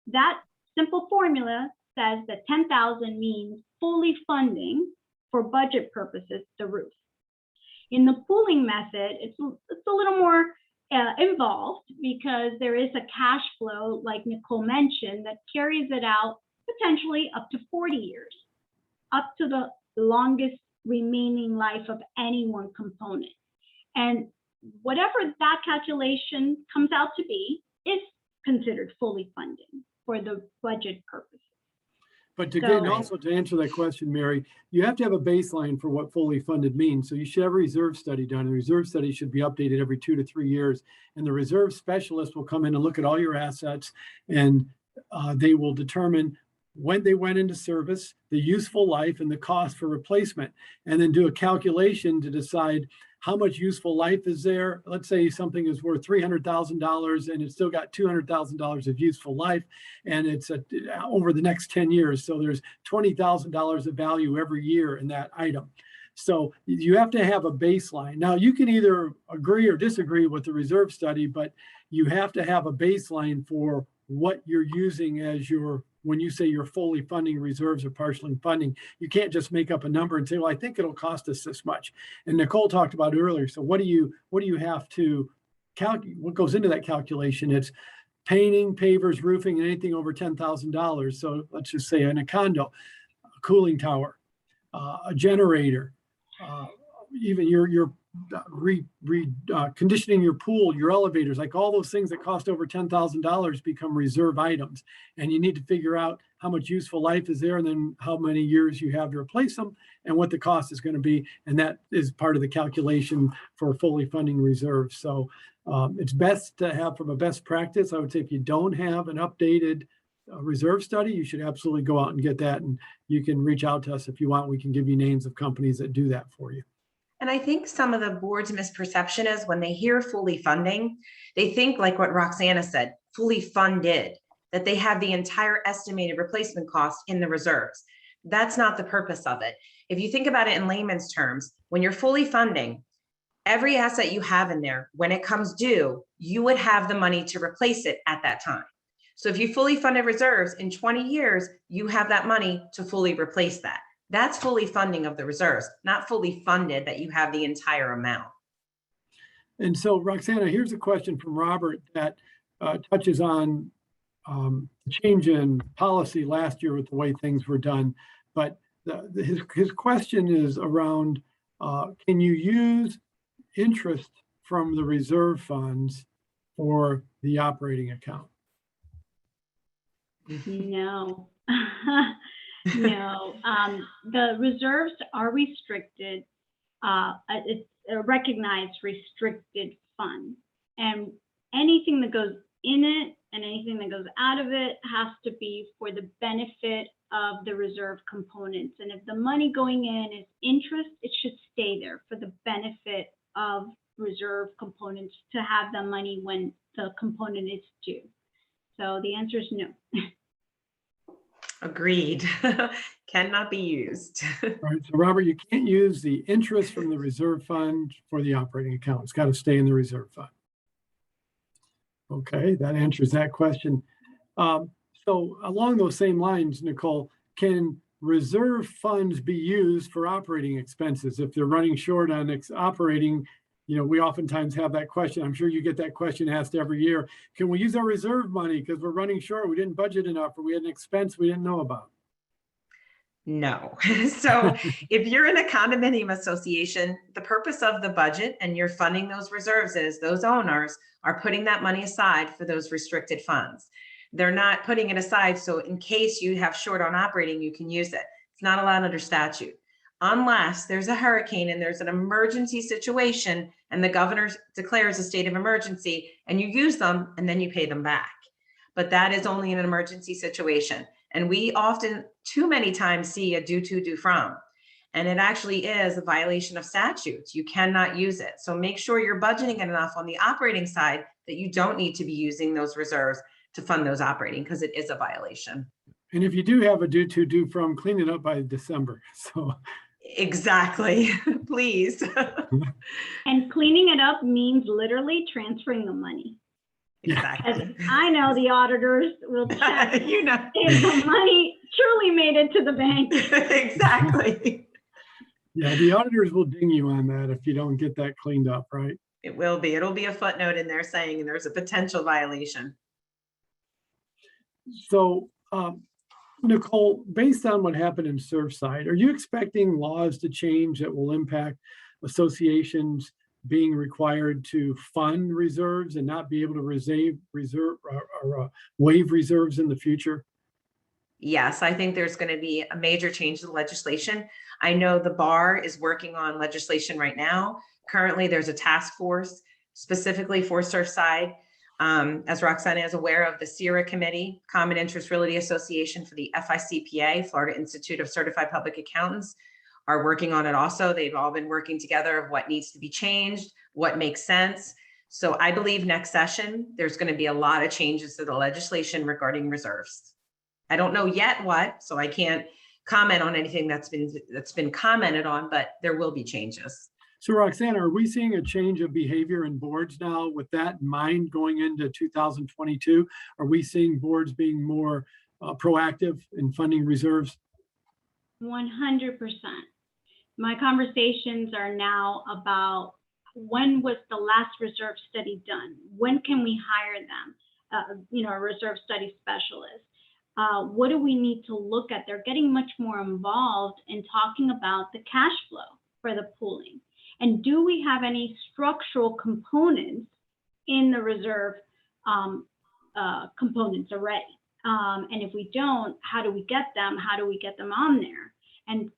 Speaker 3: That simple formula says that $10,000 means fully funding for budget purposes the roof. In the pooling method, it's a little more involved, because there is a cash flow, like Nicole mentioned, that carries it out potentially up to 40 years, up to the longest remaining life of any one component. And whatever that calculation comes out to be is considered fully funding for the budget purposes.
Speaker 1: But also to answer that question, Mary, you have to have a baseline for what fully funded means. So you should have a reserve study done. The reserve study should be updated every 2 to 3 years. And the reserve specialist will come in and look at all your assets, and they will determine when they went into service, the useful life, and the cost for replacement, and then do a calculation to decide how much useful life is there. Let's say something is worth $300,000 and it's still got $200,000 of useful life, and it's over the next 10 years. So there's $20,000 of value every year in that item. So you have to have a baseline. Now, you can either agree or disagree with the reserve study, but you have to have a baseline for what you're using as when you say you're fully funding reserves or partially funding. You can't just make up a number and say, well, I think it'll cost us this much. And Nicole talked about it earlier. So what do you have to calculate? What goes into that calculation? It's painting, pavers, roofing, and anything over $10,000. So let's just say in a condo, a cooling tower, a generator, even your conditioning your pool, your elevators, like all those things that cost over $10,000 become reserve items. And you need to figure out how much useful life is there, and then how many years you have to replace them, and what the cost is going to be. And that is part of the calculation for fully funding reserves. So it's best to have, from a best practice, I would say, if you don't have an updated reserve study, you should absolutely go out and get that. And you can reach out to us if you want. We can give you names of companies that do that for you.
Speaker 2: And I think some of the board's misperception is when they hear fully funding, they think, like what Roxana said, fully funded, that they have the entire estimated replacement cost in the reserves. That's not the purpose of it. If you think about it in layman's terms, when you're fully funding, every asset you have in there, when it comes due, you would have the money to replace it at that time. So if you fully funded reserves in 20 years, you have that money to fully replace that. That's fully funding of the reserves, not fully funded that you have the entire amount.
Speaker 1: And so Roxana, here's a question from Robert that touches on the change in policy last year with the way things were done. But his question is around, can you use interest from the reserve funds for the operating account?
Speaker 3: No. No. The reserves are restricted. It's a recognized restricted fund. And anything that goes in it and anything that goes out of it has to be for the benefit of the reserve components. And if the money going in is interest, it should stay there for the benefit of reserve components to have the money when the component is due. So the answer is no.
Speaker 2: Agreed. Cannot be used.
Speaker 1: All right, so Robert, you can't use the interest from the reserve fund for the operating account. It's got to stay in the reserve fund. Okay, that answers that question. So along those same lines, Nicole, can reserve funds be used for operating expenses? If they're running short on operating, you know, we oftentimes have that question. I'm sure you get that question asked every year. Can we use our reserve money because we're running short? We didn't budget enough, or we had an expense we didn't know about.
Speaker 2: No. So if you're in a condominium association, the purpose of the budget and you're funding those reserves is those owners are putting that money aside for those restricted funds. They're not putting it aside so in case you have short on operating, you can use it. It's not allowed under statute. Unless there's a hurricane and there's an emergency situation and the governor declares a state of emergency and you use them and then you pay them back. But that is only in an emergency situation. And we often, too many times, see a due to, due from. And it actually is a violation of statutes. You cannot use it. So make sure you're budgeting enough on the operating side that you don't need to be using those reserves to fund those operating, because it is a violation.
Speaker 1: And if you do have a due to, due from, clean it up by December. So
Speaker 2: exactly, please.
Speaker 3: And cleaning it up means literally transferring the money.
Speaker 2: Exactly.
Speaker 3: As I know the auditors will check
Speaker 2: you know,
Speaker 3: if the money truly made it to the bank.
Speaker 2: exactly.
Speaker 1: Yeah, the auditors will ding you on that if you don't get that cleaned up, right?
Speaker 2: It will be. It'll be a footnote in there saying there's a potential violation.
Speaker 1: So, Nicole, based on what happened in Surfside, are you expecting laws to change that will impact associations being required to fund reserves and not be able to waive reserves in the future?
Speaker 2: Yes, I think there's going to be a major change to the legislation. I know the bar is working on legislation right now. Currently, there's a task force specifically for Surfside. As Roxana is aware of, the CIRA Committee, Common Interest Realty Association for the FICPA, Florida Institute of Certified Public Accountants, are working on it also. They've all been working together of what needs to be changed, what makes sense. So I believe next session, there's going to be a lot of changes to the legislation regarding reserves. I don't know yet what, so I can't comment on anything that's been commented on, but there will be changes.
Speaker 1: So Roxana, are we seeing a change of behavior in boards now with that in mind going into 2022? Are we seeing boards being more proactive in funding reserves?
Speaker 3: 100%. My conversations are now about when was the last reserve study done? When can we hire them? A reserve study specialist. What do we need to look at? They're getting much more involved in talking about the cash flow for the pooling. And do we have any structural components in the reserve components already? And if we don't, how do we get them? How do we get them on there? And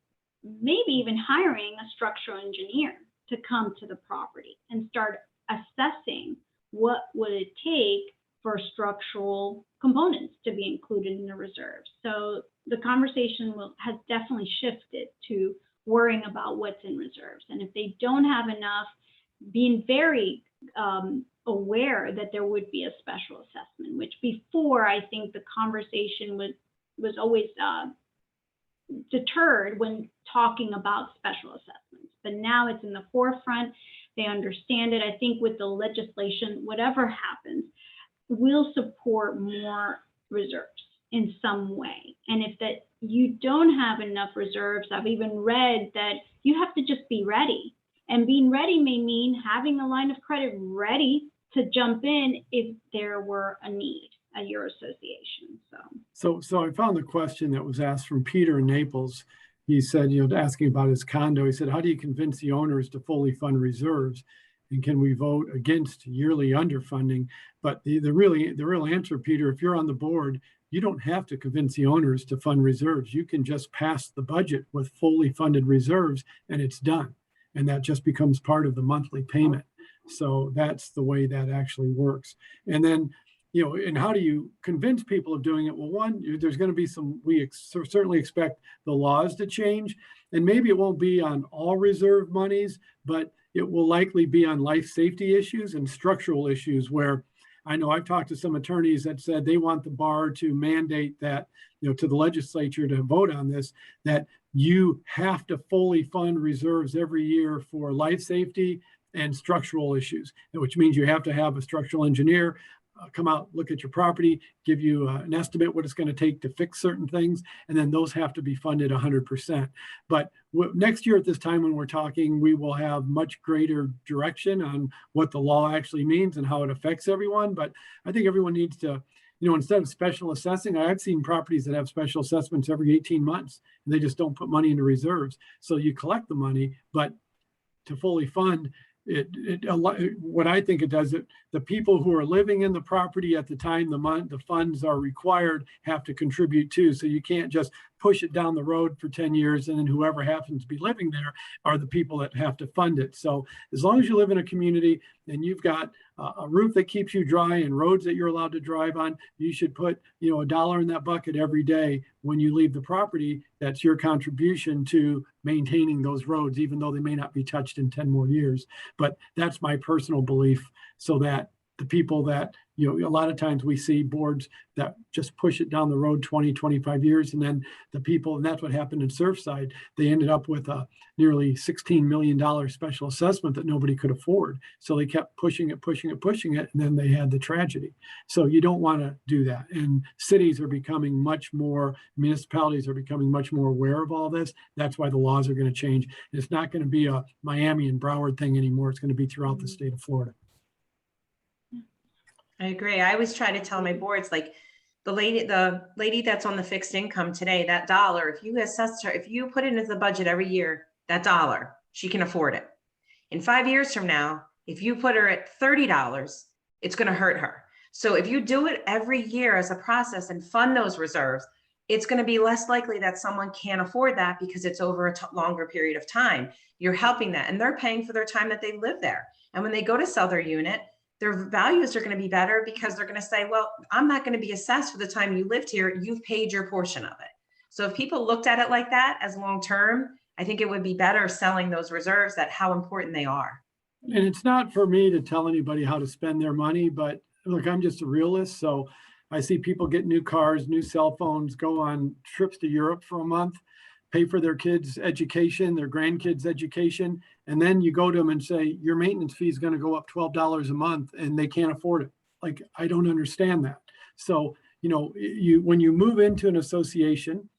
Speaker 3: maybe even hiring a structural engineer to come to the property and start assessing what would it take for structural components to be included in the reserve. So the conversation has definitely shifted to worrying about what's in reserves. And if they don't have enough, being very aware that there would be a special assessment, which before I think the conversation was always deterred when talking about special assessments, but now it's in the forefront. They understand it. I think with the legislation, whatever happens, we'll support more reserves in some way. And if that you don't have enough reserves, I've even read that you have to just be ready. And being ready may mean having a line of credit ready to jump in if there were a need at your association.
Speaker 1: So I found the question that was asked from Peter in Naples. He said, asking about his condo, he said, how do you convince the owners to fully fund reserves? And can we vote against yearly underfunding? But the real answer, Peter, if you're on the board, you don't have to convince the owners to fund reserves. You can just pass the budget with fully funded reserves and it's done. And that just becomes part of the monthly payment. So that's the way that actually works. And then, and how do you convince people of doing it? Well, one, there's going to be certainly expect the laws to change, and maybe it won't be on all reserve monies, but it will likely be on life safety issues and structural issues where I know I've talked to some attorneys that said they want the bar to mandate that, to the legislature to vote on this, that you have to fully fund reserves every year for life safety and structural issues, which means you have to have a structural engineer come out, look at your property, give you an estimate what it's going to take to fix certain things, and then those have to be funded 100%. But next year at this time when we're talking, we will have much greater direction on what the law actually means and how it affects everyone. But I think everyone needs to, instead of special assessing, I've seen properties that have special assessments every 18 months, and they just don't put money into reserves. So you collect the money, but to fully fund, what I think it does, the people who are living in the property at the time the funds are required have to contribute too. So you can't just push it down the road for 10 years and then whoever happens to be living there are the people that have to fund it. So as long as you live in a community and you've got a roof that keeps you dry and roads that you're allowed to drive on, you should put $1 in that bucket every day when you leave the property. That's your contribution to maintaining those roads, even though they may not be touched in 10 more years. But that's my personal belief, so that the people that, a lot of times we see boards that just push it down the road 20, 25 years. And then the people, and that's what happened in Surfside, they ended up with a nearly $16 million special assessment that nobody could afford. So they kept pushing it. And then they had the tragedy. So you don't want to do that. And cities are becoming municipalities are becoming much more aware of all this. That's why the laws are going to change. It's not going to be a Miami and Broward thing anymore. It's going to be throughout the state of Florida.
Speaker 2: I agree. I always try to tell my boards, like the lady that's on the fixed income today, that dollar, if you assess her, if you put it into the budget every year, that dollar, she can afford it. In 5 years from now, if you put her at $30, it's going to hurt her. So if you do it every year as a process and fund those reserves, it's going to be less likely that someone can't afford that because it's over a longer period of time. You're helping that, and they're paying for their time that they live there. And when they go to sell their unit, their values are going to be better because they're going to say, well, I'm not going to be assessed for the time you lived here. You've paid your portion of it. So if people looked at it like that as long-term, I think it would be better selling those reserves at how important they are.
Speaker 1: And it's not for me to tell anybody how to spend their money, but look, I'm just a realist. So I see people get new cars, new cell phones, go on trips to Europe for a month, pay for their kids' education, their grandkids' education. And then you go to them and say, your maintenance fee is going to go up $12 a month and they can't afford it. Like, I don't understand that. So, when you move into an association,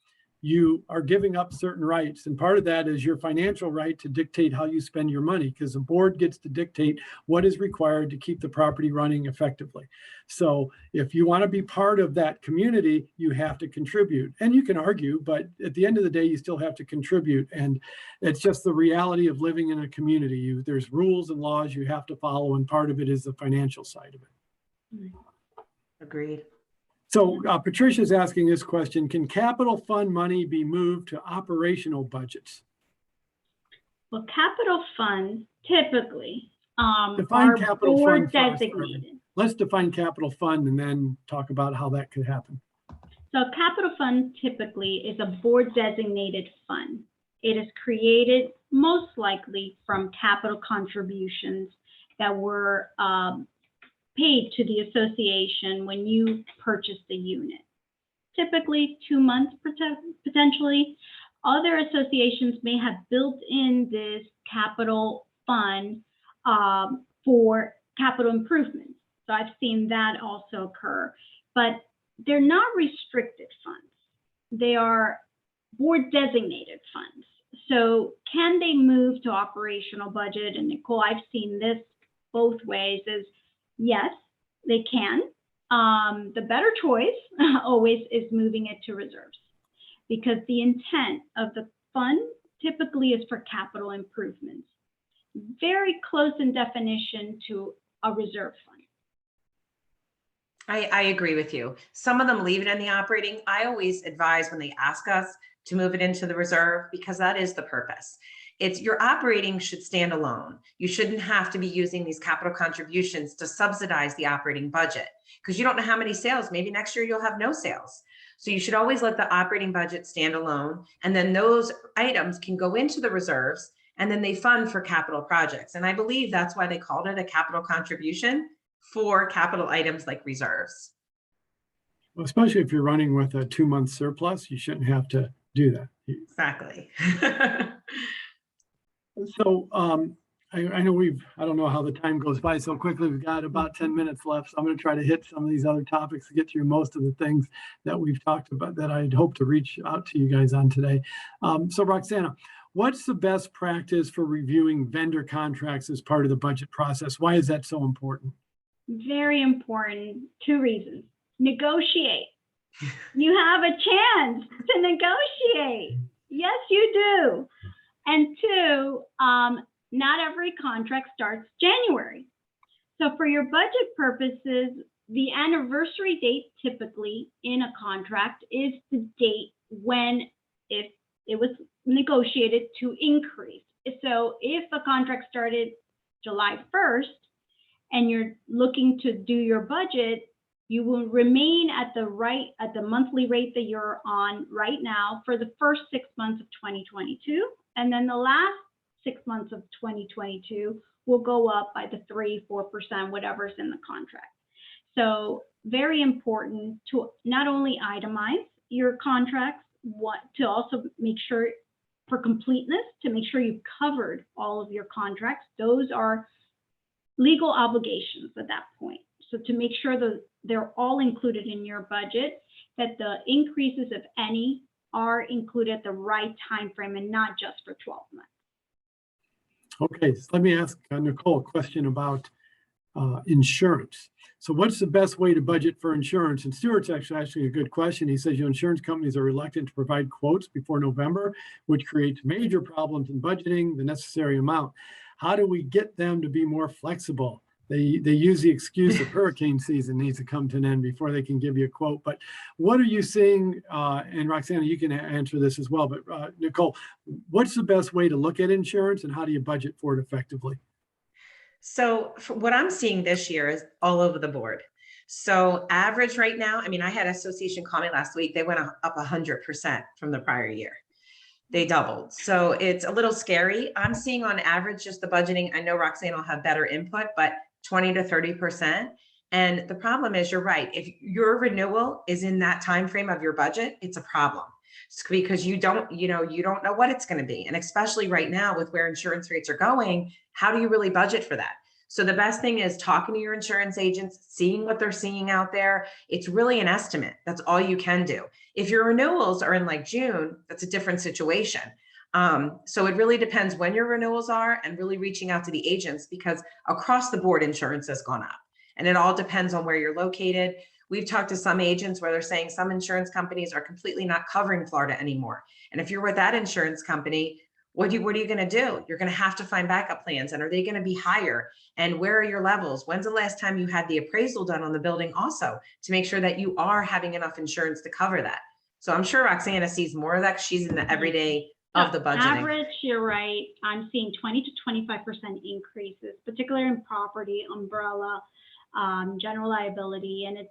Speaker 1: you are giving up certain rights. And part of that is your financial right to dictate how you spend your money, because the board gets to dictate what is required to keep the property running effectively. So if you want to be part of that community, you have to contribute. And you can argue, but at the end of the day, you still have to contribute. And it's just the reality of living in a community. There's rules and laws you have to follow, and part of it is the financial side of it.
Speaker 2: Agreed.
Speaker 1: So Patricia's asking this question: can capital fund money be moved to operational budgets?
Speaker 3: Well, capital funds typically
Speaker 1: define
Speaker 3: are
Speaker 1: capital
Speaker 3: board
Speaker 1: fund
Speaker 3: designated.
Speaker 1: Let's define capital fund and then talk about how that could happen.
Speaker 3: So a capital fund typically is a board designated fund. It is created most likely from capital contributions that were paid to the association when you purchased the unit. typically 2 months potentially. Other associations may have built in this capital fund for capital improvements. So I've seen that also occur, but they're not restricted funds. They are board designated funds. So can they move to operational budget? And Nicole, I've seen this both ways is yes, they can. The better choice always is moving it to reserves, because the intent of the fund typically is for capital improvements. Very close in definition to a reserve fund.
Speaker 2: I agree with you. Some of them leave it in the operating. I always advise when they ask us to move it into the reserve, because that is the purpose. It's your operating should stand alone. You shouldn't have to be using these capital contributions to subsidize the operating budget, because you don't know how many sales, maybe next year you'll have no sales. So you should always let the operating budget stand alone. And then those items can go into the reserves and then they fund for capital projects. And I believe that's why they called it a capital contribution for capital items like reserves.
Speaker 1: Well, especially if you're running with a 2-month surplus, you shouldn't have to do that.
Speaker 2: Exactly.
Speaker 1: So I know I don't know how the time goes by so quickly. We've got about 10 minutes left. So I'm going to try to hit some of these other topics to get through most of the things that we've talked about that I'd hope to reach out to you guys on today. So Roxana, what's the best practice for reviewing vendor contracts as part of the budget process? Why is that so important?
Speaker 3: Very important. 2 reasons. Negotiate. You have a chance to negotiate. Yes, you do. And 2, not every contract starts January. So for your budget purposes, the anniversary date typically in a contract is the date when if it was negotiated to increase. So if a contract started July 1st and you're looking to do your budget, you will remain at the monthly rate that you're on right now for the first 6 months of 2022. And then the last 6 months of 2022 will go up by the 3-4%, whatever's in the contract. So very important to not only itemize your contracts, to also make sure for completeness, to make sure you've covered all of your contracts. Those are legal obligations at that point. So to make sure that they're all included in your budget, that the increases, if any, are included at the right time frame and not just for 12 months.
Speaker 1: Okay, so let me ask Nicole a question about insurance. So what's the best way to budget for insurance? And Stuart's actually a good question. He says, insurance companies are reluctant to provide quotes before November, which creates major problems in budgeting the necessary amount. How do we get them to be more flexible? They use the excuse of hurricane season needs to come to an end before they can give you a quote. But what are you seeing? And Roxana, you can answer this as well. But Nicole, what's the best way to look at insurance and how do you budget for it effectively?
Speaker 2: So what I'm seeing this year is all over the board. So average right now, I mean, I had association call me last week. They went up 100% from the prior year. They doubled. So it's a little scary. I'm seeing on average, just the budgeting. I know Roxana will have better input, but 20 to 30%. And the problem is, you're right. If your renewal is in that time frame of your budget, it's a problem. It's because you don't know what it's going to be. And especially right now with where insurance rates are going, how do you really budget for that? So the best thing is talking to your insurance agents, seeing what they're seeing out there. It's really an estimate. That's all you can do. If your renewals are in like June, that's a different situation. So it really depends when your renewals are and really reaching out to the agents, because across the board, insurance has gone up and it all depends on where you're located. We've talked to some agents where they're saying some insurance companies are completely not covering Florida anymore. And if you're with that insurance company, what are you going to do? You're going to have to find backup plans. And are they going to be higher? And where are your levels? When's the last time you had the appraisal done on the building also to make sure that you are having enough insurance to cover that? So I'm sure Roxana sees more of that. She's in the everyday of the budgeting.
Speaker 3: Average, you're right. I'm seeing 20 to 25% increases, particularly in property, umbrella, general liability. And it's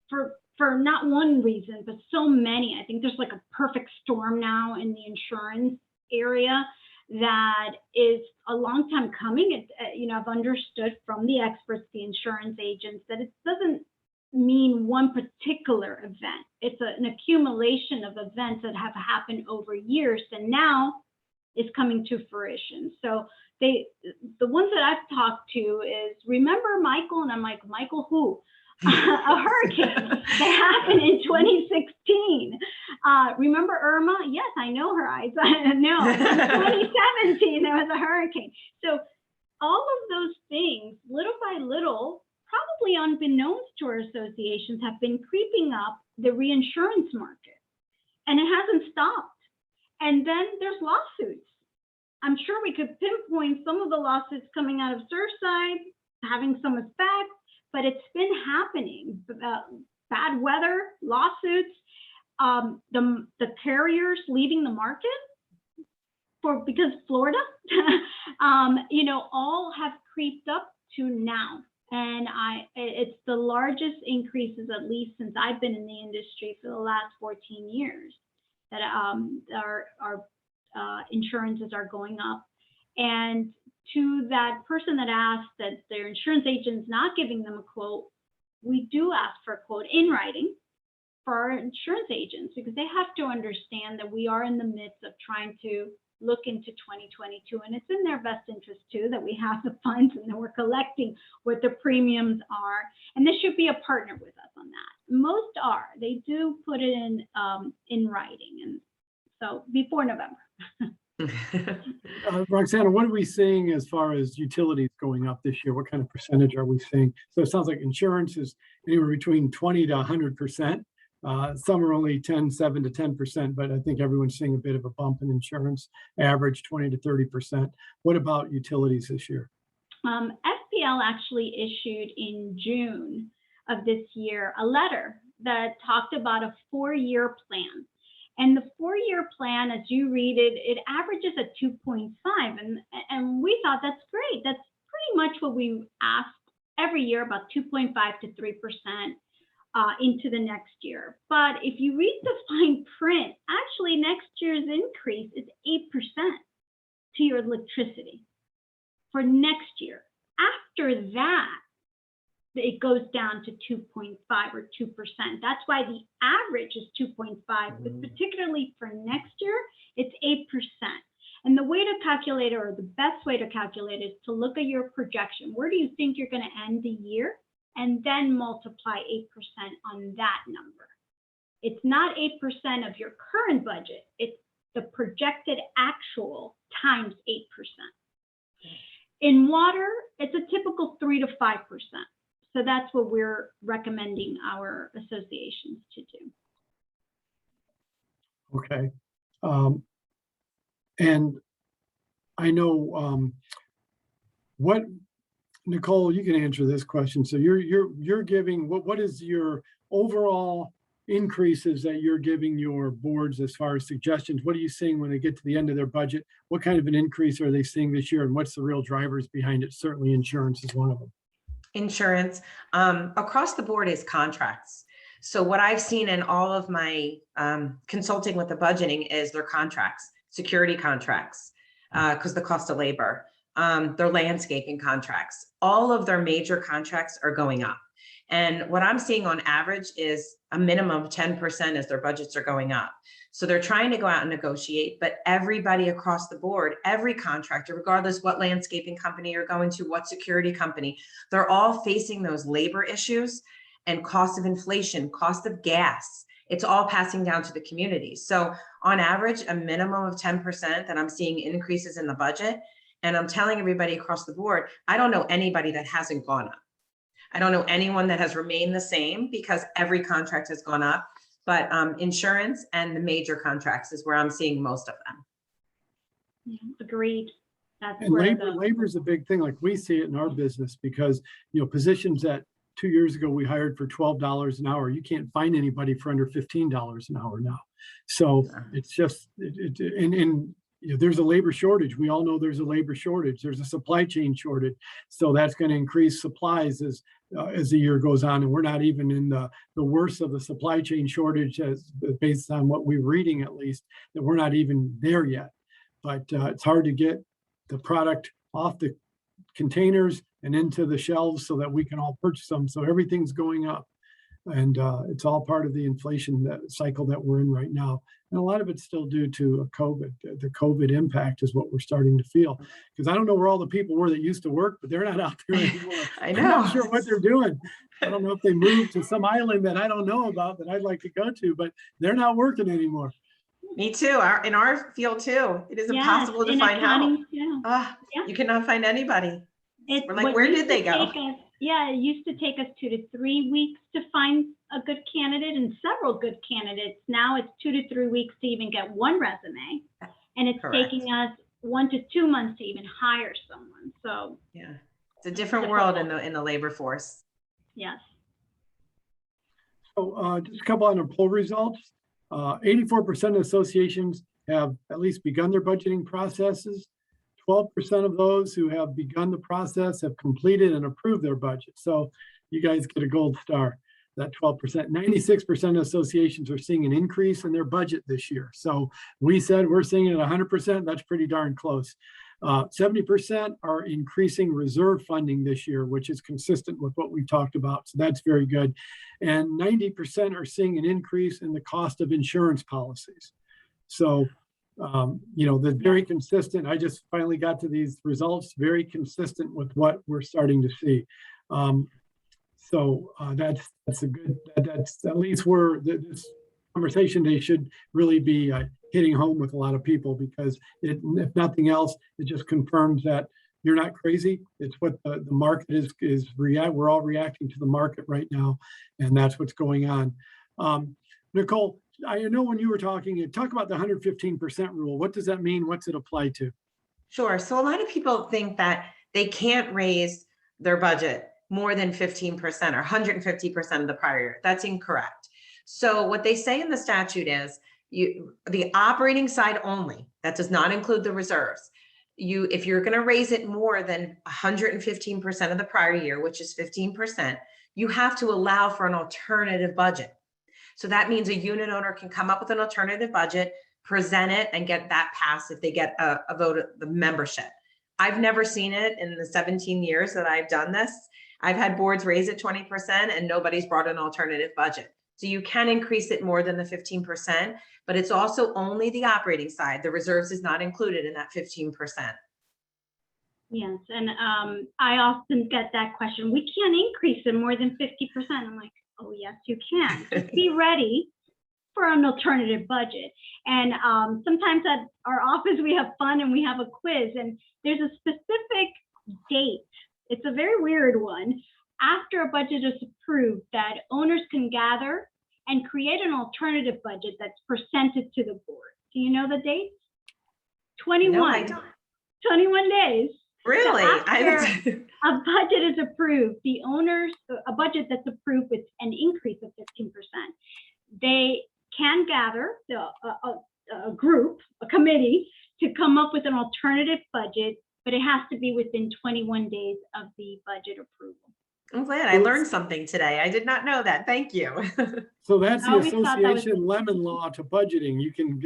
Speaker 3: for not one reason, but so many. I think there's like a perfect storm now in the insurance area that is a long time coming. I've understood from the experts, the insurance agents, that it doesn't mean one particular event. It's an accumulation of events that have happened over years and now is coming to fruition. So the ones that I've talked to is, remember Michael? And I'm like, Michael who? A hurricane that happened in 2016. Remember Irma? Yes, I know her. I know. In 2017, there was a hurricane. So all of those things, little by little, probably unbeknownst to our associations, have been creeping up the reinsurance market. And it hasn't stopped. And then there's lawsuits. I'm sure we could pinpoint some of the lawsuits coming out of Surfside, having some effect, but it's been happening. Bad weather, lawsuits, the carriers leaving the market because Florida, all have creeped up to now. And it's the largest increases, at least since I've been in the industry for the last 14 years, that our insurances are going up. And to that person that asked that their insurance agent's not giving them a quote, we do ask for a quote in writing for our insurance agents, because they have to understand that we are in the midst of trying to look into 2022, and it's in their best interest too that we have the funds and that we're collecting what the premiums are, and this should be a partner with us on that. Most are. They do put it in writing, and so before November.
Speaker 1: Roxana, what are we seeing as far as utilities going up this year? What kind of percentage are we seeing? So it sounds like insurance is anywhere between 20 to 100%. Some are only 7 to 10%, but I think everyone's seeing a bit of a bump in insurance, average 20 to 30%. What about utilities this year?
Speaker 3: FPL actually issued in June of this year a letter that talked about a 4-year plan. And the 4-year plan, as you read it, it averages at 2.5. And we thought that's great. That's pretty much what we asked every year, about 2.5 to 3%. Into the next year. But if you read the fine print, actually next year's increase is 8% to your electricity for next year. After that, it goes down to 2.5 or 2%. That's why the average is 2.5, but particularly for next year, it's 8%. And the way to calculate it, or the best way to calculate it, is to look at your projection. Where do you think you're going to end the year? And then multiply 8% on that number. It's not 8% of your current budget. It's the projected actual times 8%. In water, it's a typical 3 to 5%. So that's what we're recommending our associations to do.
Speaker 1: Okay. And I know what, Nicole, you can answer this question. So you're giving, what is your overall increases that you're giving your boards as far as suggestions? What are you seeing when they get to the end of their budget? What kind of an increase are they seeing this year? And what's the real drivers behind it? Certainly insurance is one of them.
Speaker 2: Insurance across the board is contracts. So what I've seen in all of my consulting with the budgeting is their contracts, security contracts, because the cost of labor. Their landscaping contracts, all of their major contracts are going up. And what I'm seeing on average is a minimum of 10% as their budgets are going up. So they're trying to go out and negotiate, but everybody across the board, every contractor, regardless what landscaping company you're going to, what security company, they're all facing those labor issues and cost of inflation, cost of gas. It's all passing down to the community. So on average, a minimum of 10% that I'm seeing increases in the budget. And I'm telling everybody across the board, I don't know anybody that hasn't gone up. I don't know anyone that has remained the same, because every contract has gone up. But insurance and the major contracts is where I'm seeing most of them.
Speaker 3: Yeah, agreed. That's
Speaker 1: And
Speaker 3: where
Speaker 1: labor is a big thing. Like we see it in our business, because positions that 2 years ago we hired for $12 an hour, you can't find anybody for under $15 an hour now. So it's just there's a labor shortage. We all know there's a labor shortage. There's a supply chain shortage. So that's going to increase supplies as the year goes on. And we're not even in the worst of the supply chain shortage, as based on what we're reading, at least, that we're not even there yet. But it's hard to get the product off the containers and into the shelves so that we can all purchase them. So everything's going up. And it's all part of the inflation cycle that we're in right now. And a lot of it's still due to COVID. The COVID impact is what we're starting to feel. Because I don't know where all the people were that used to work, but they're not out there anymore.
Speaker 2: I
Speaker 1: I'm
Speaker 2: know.
Speaker 1: not sure what they're doing. I don't know if they moved to some island that I don't know about that I'd like to go to, but they're not working anymore.
Speaker 2: Me too. In our field too. It is
Speaker 3: Yes,
Speaker 2: impossible to
Speaker 3: in
Speaker 2: find help.
Speaker 3: accounting, yeah.
Speaker 2: Yeah. You cannot find anybody.
Speaker 3: It's
Speaker 2: We're like,
Speaker 3: what
Speaker 2: where
Speaker 3: used
Speaker 2: did they
Speaker 3: to
Speaker 2: go?
Speaker 3: take us- yeah, it used to take us 2 to 3 weeks to find a good candidate and several good candidates. Now it's 2 to 3 weeks to even get one resume. And it's
Speaker 2: Correct.
Speaker 3: taking us 1 to 2 months to even hire someone. So
Speaker 2: Yeah, it's a different world in the labor force.
Speaker 3: yes.
Speaker 1: So just a couple on the poll results. 84% of associations have at least begun their budgeting processes. 12% of those who have begun the process have completed and approved their budget. So you guys get a gold star, that 12%. 96% of associations are seeing an increase in their budget this year. So we said we're seeing it at 100%. That's pretty darn close. 70% are increasing reserve funding this year, which is consistent with what we talked about. So that's very good. And 90% are seeing an increase in the cost of insurance policies. So they're very consistent. I just finally got to these results, very consistent with what we're starting to see. That's a good, that's at least this conversation, they should really be hitting home with a lot of people, because if nothing else, it just confirms that you're not crazy. It's what the market is we're all reacting to the market right now, and that's what's going on. Nicole, I know when you were talking, you talk about the 115% rule. What does that mean? What's it apply to?
Speaker 2: Sure. So a lot of people think that they can't raise their budget more than 15% or 150% of the prior year. That's incorrect. So what they say in the statute is the operating side only, that does not include the reserves. If you're going to raise it more than 115% of the prior year, which is 15%, you have to allow for an alternative budget. So that means a unit owner can come up with an alternative budget, present it, and get that passed if they get a vote of the membership. I've never seen it in the 17 years that I've done this. I've had boards raise it 20% and nobody's brought an alternative budget. So you can increase it more than the 15%, but it's also only the operating side. The reserves is not included in that 15%.
Speaker 3: Yes, and I often get that question. We can't increase it more than 50%. I'm like, oh yes, you can. Just be ready for an alternative budget. And sometimes at our office we have fun and we have a quiz, and there's a specific date. It's a very weird one. After a budget is approved, that owners can gather and create an alternative budget that's presented to the board. Do you know the date? 21.
Speaker 2: No, I don't.
Speaker 3: 21 days.
Speaker 2: Really?
Speaker 3: So after a budget is approved, a budget that's approved with an increase of 15%, they can gather a group, a committee, to come up with an alternative budget, but it has to be within 21 days of the budget approval.
Speaker 2: I'm glad I learned something today. I did not know that. Thank you.
Speaker 1: So that's the association lemon law to budgeting. You can,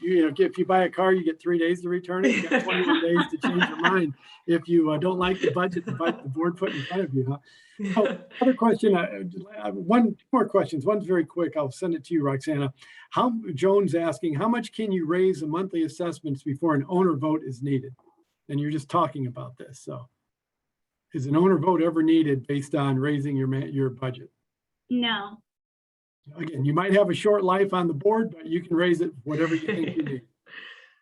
Speaker 1: if you buy a car, you get 3 days to return it. You got 21 days to change your mind if you don't like the budget the board put in front of you. Huh? So, other question. Two more questions. One's very quick. I'll send it to you, Roxana. Joan's asking, how much can you raise the monthly assessments before an owner vote is needed? And you're just talking about this. So, is an owner vote ever needed based on raising your budget?
Speaker 3: No.
Speaker 1: Again, you might have a short life on the board, but you can raise it whatever you think you need.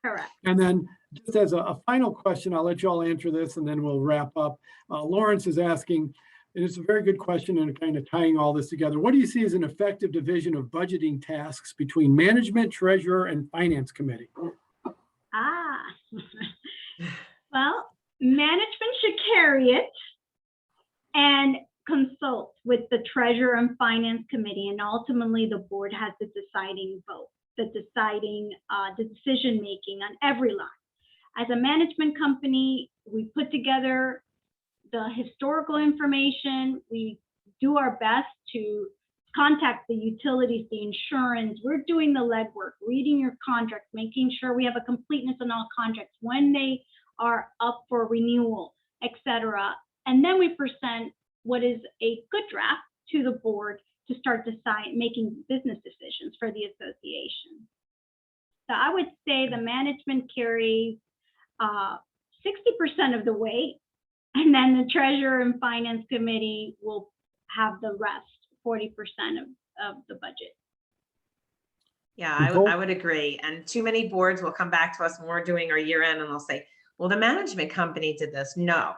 Speaker 3: Correct.
Speaker 1: And then just as a final question, I'll let you all answer this and then we'll wrap up. Lawrence is asking, and it's a very good question and kind of tying all this together. What do you see as an effective division of budgeting tasks between management, treasurer, and finance committee?
Speaker 3: Well, management should carry it and consult with the treasurer and finance committee, and ultimately the board has the deciding vote, the decision making on every line. As a management company, we put together the historical information. We do our best to contact the utilities, the insurance. We're doing the legwork, reading your contracts, making sure we have a completeness on all contracts when they are up for renewal, etc. And then we present what is a good draft to the board to start making business decisions for the association. So I would say the management carries 60% of the weight, and then the treasurer and finance committee will have the rest, 40% of the budget.
Speaker 2: Yeah,
Speaker 1: Nicole?
Speaker 2: I would agree. And too many boards will come back to us when we're doing our year end and they'll say, well, the management company did this. No,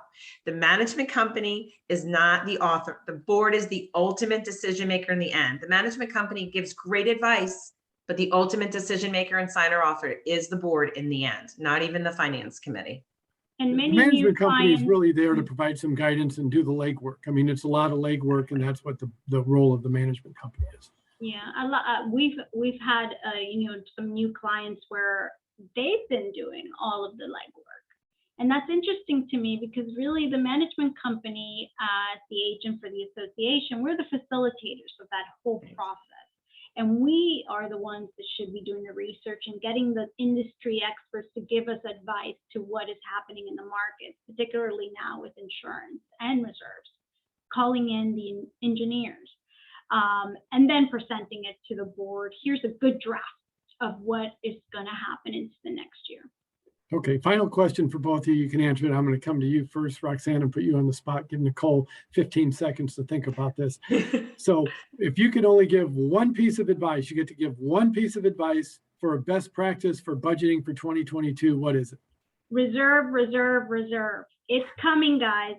Speaker 2: the management company is not the author. The board is the ultimate decision maker in the end. The management company gives great advice, but the ultimate decision maker and signer author is the board in the end, not even the finance committee.
Speaker 3: And
Speaker 1: The
Speaker 3: many new
Speaker 1: management company is
Speaker 3: clients,
Speaker 1: really there to provide some guidance and do the legwork. I mean, it's a lot of legwork, and that's what the role of the management company is.
Speaker 3: yeah, we've had some new clients where they've been doing all of the legwork, and that's interesting to me because really the management company, as the agent for the association, we're the facilitators of that whole process, and we are the ones that should be doing the research and getting the industry experts to give us advice to what is happening in the market, particularly now with insurance and reserves, calling in the engineers. And then presenting it to the board. Here's a good draft of what is going to happen into the next year.
Speaker 1: Okay, final question for both of you. You can answer it. I'm going to come to you first, Roxana, and put you on the spot. Give Nicole 15 seconds to think about this. So if you could only give one piece of advice, you get to give one piece of advice for a best practice for budgeting for 2022. What is it?
Speaker 3: Reserve, reserve, reserve. It's coming, guys.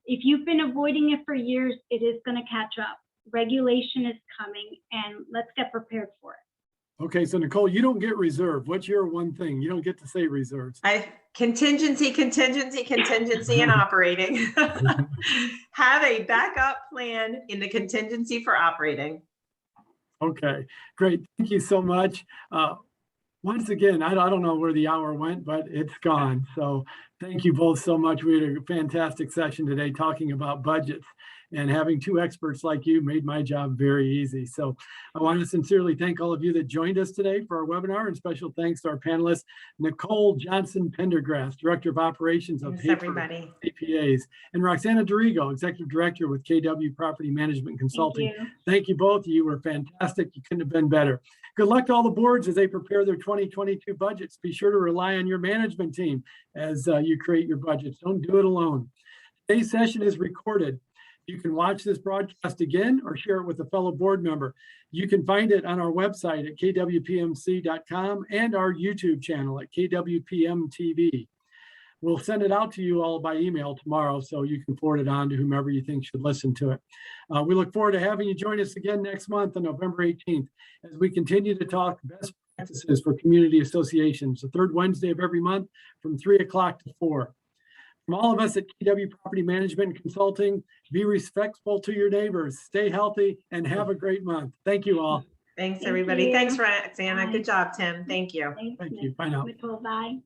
Speaker 3: If you've been avoiding it for years, it is going to catch up. Regulation is coming, and let's get prepared for it.
Speaker 1: Okay, so Nicole, you don't get reserve. What's your one thing? You don't get to say reserves.
Speaker 2: Contingency and operating. Have a backup plan in the contingency for operating.
Speaker 1: Okay, great. Thank you so much. Once again, I don't know where the hour went, but it's gone. So thank you both so much. We had a fantastic session today talking about budgets, and having two experts like you made my job very easy. So I want to sincerely thank all of you that joined us today for our webinar, and special thanks to our panelists, Nicole Johnson-Pendergrass, Director of Operations of Hafer CPAs, and Roxana Dorigo, Executive Director with KW Property Management Consulting. Thank you both. You were fantastic. You couldn't have been better. Good luck to all the boards as they prepare their 2022 budgets. Be sure to rely on your management team as you create your budgets. Don't do it alone. Today's session is recorded. You can watch this broadcast again or share it with a fellow board member. You can find it on our website at kwpmc.com and our YouTube channel at KWPMTV. We'll send it out to you all by email tomorrow, so you can forward it on to whomever you think should listen to it. We look forward to having you join us again next month on November 18th as we continue to talk best practices for community associations, the third Wednesday of every month from 3 o'clock to 4. From all of us at KW Property Management and Consulting, be respectful to your neighbors, stay healthy, and have a great month. Thank you all.
Speaker 2: Thanks, everybody. Thanks, Roxana.
Speaker 3: Bye.
Speaker 2: Good job, Tim. Thank you.
Speaker 3: Thanks,
Speaker 1: Thank you. Bye now.
Speaker 3: Nicole, bye.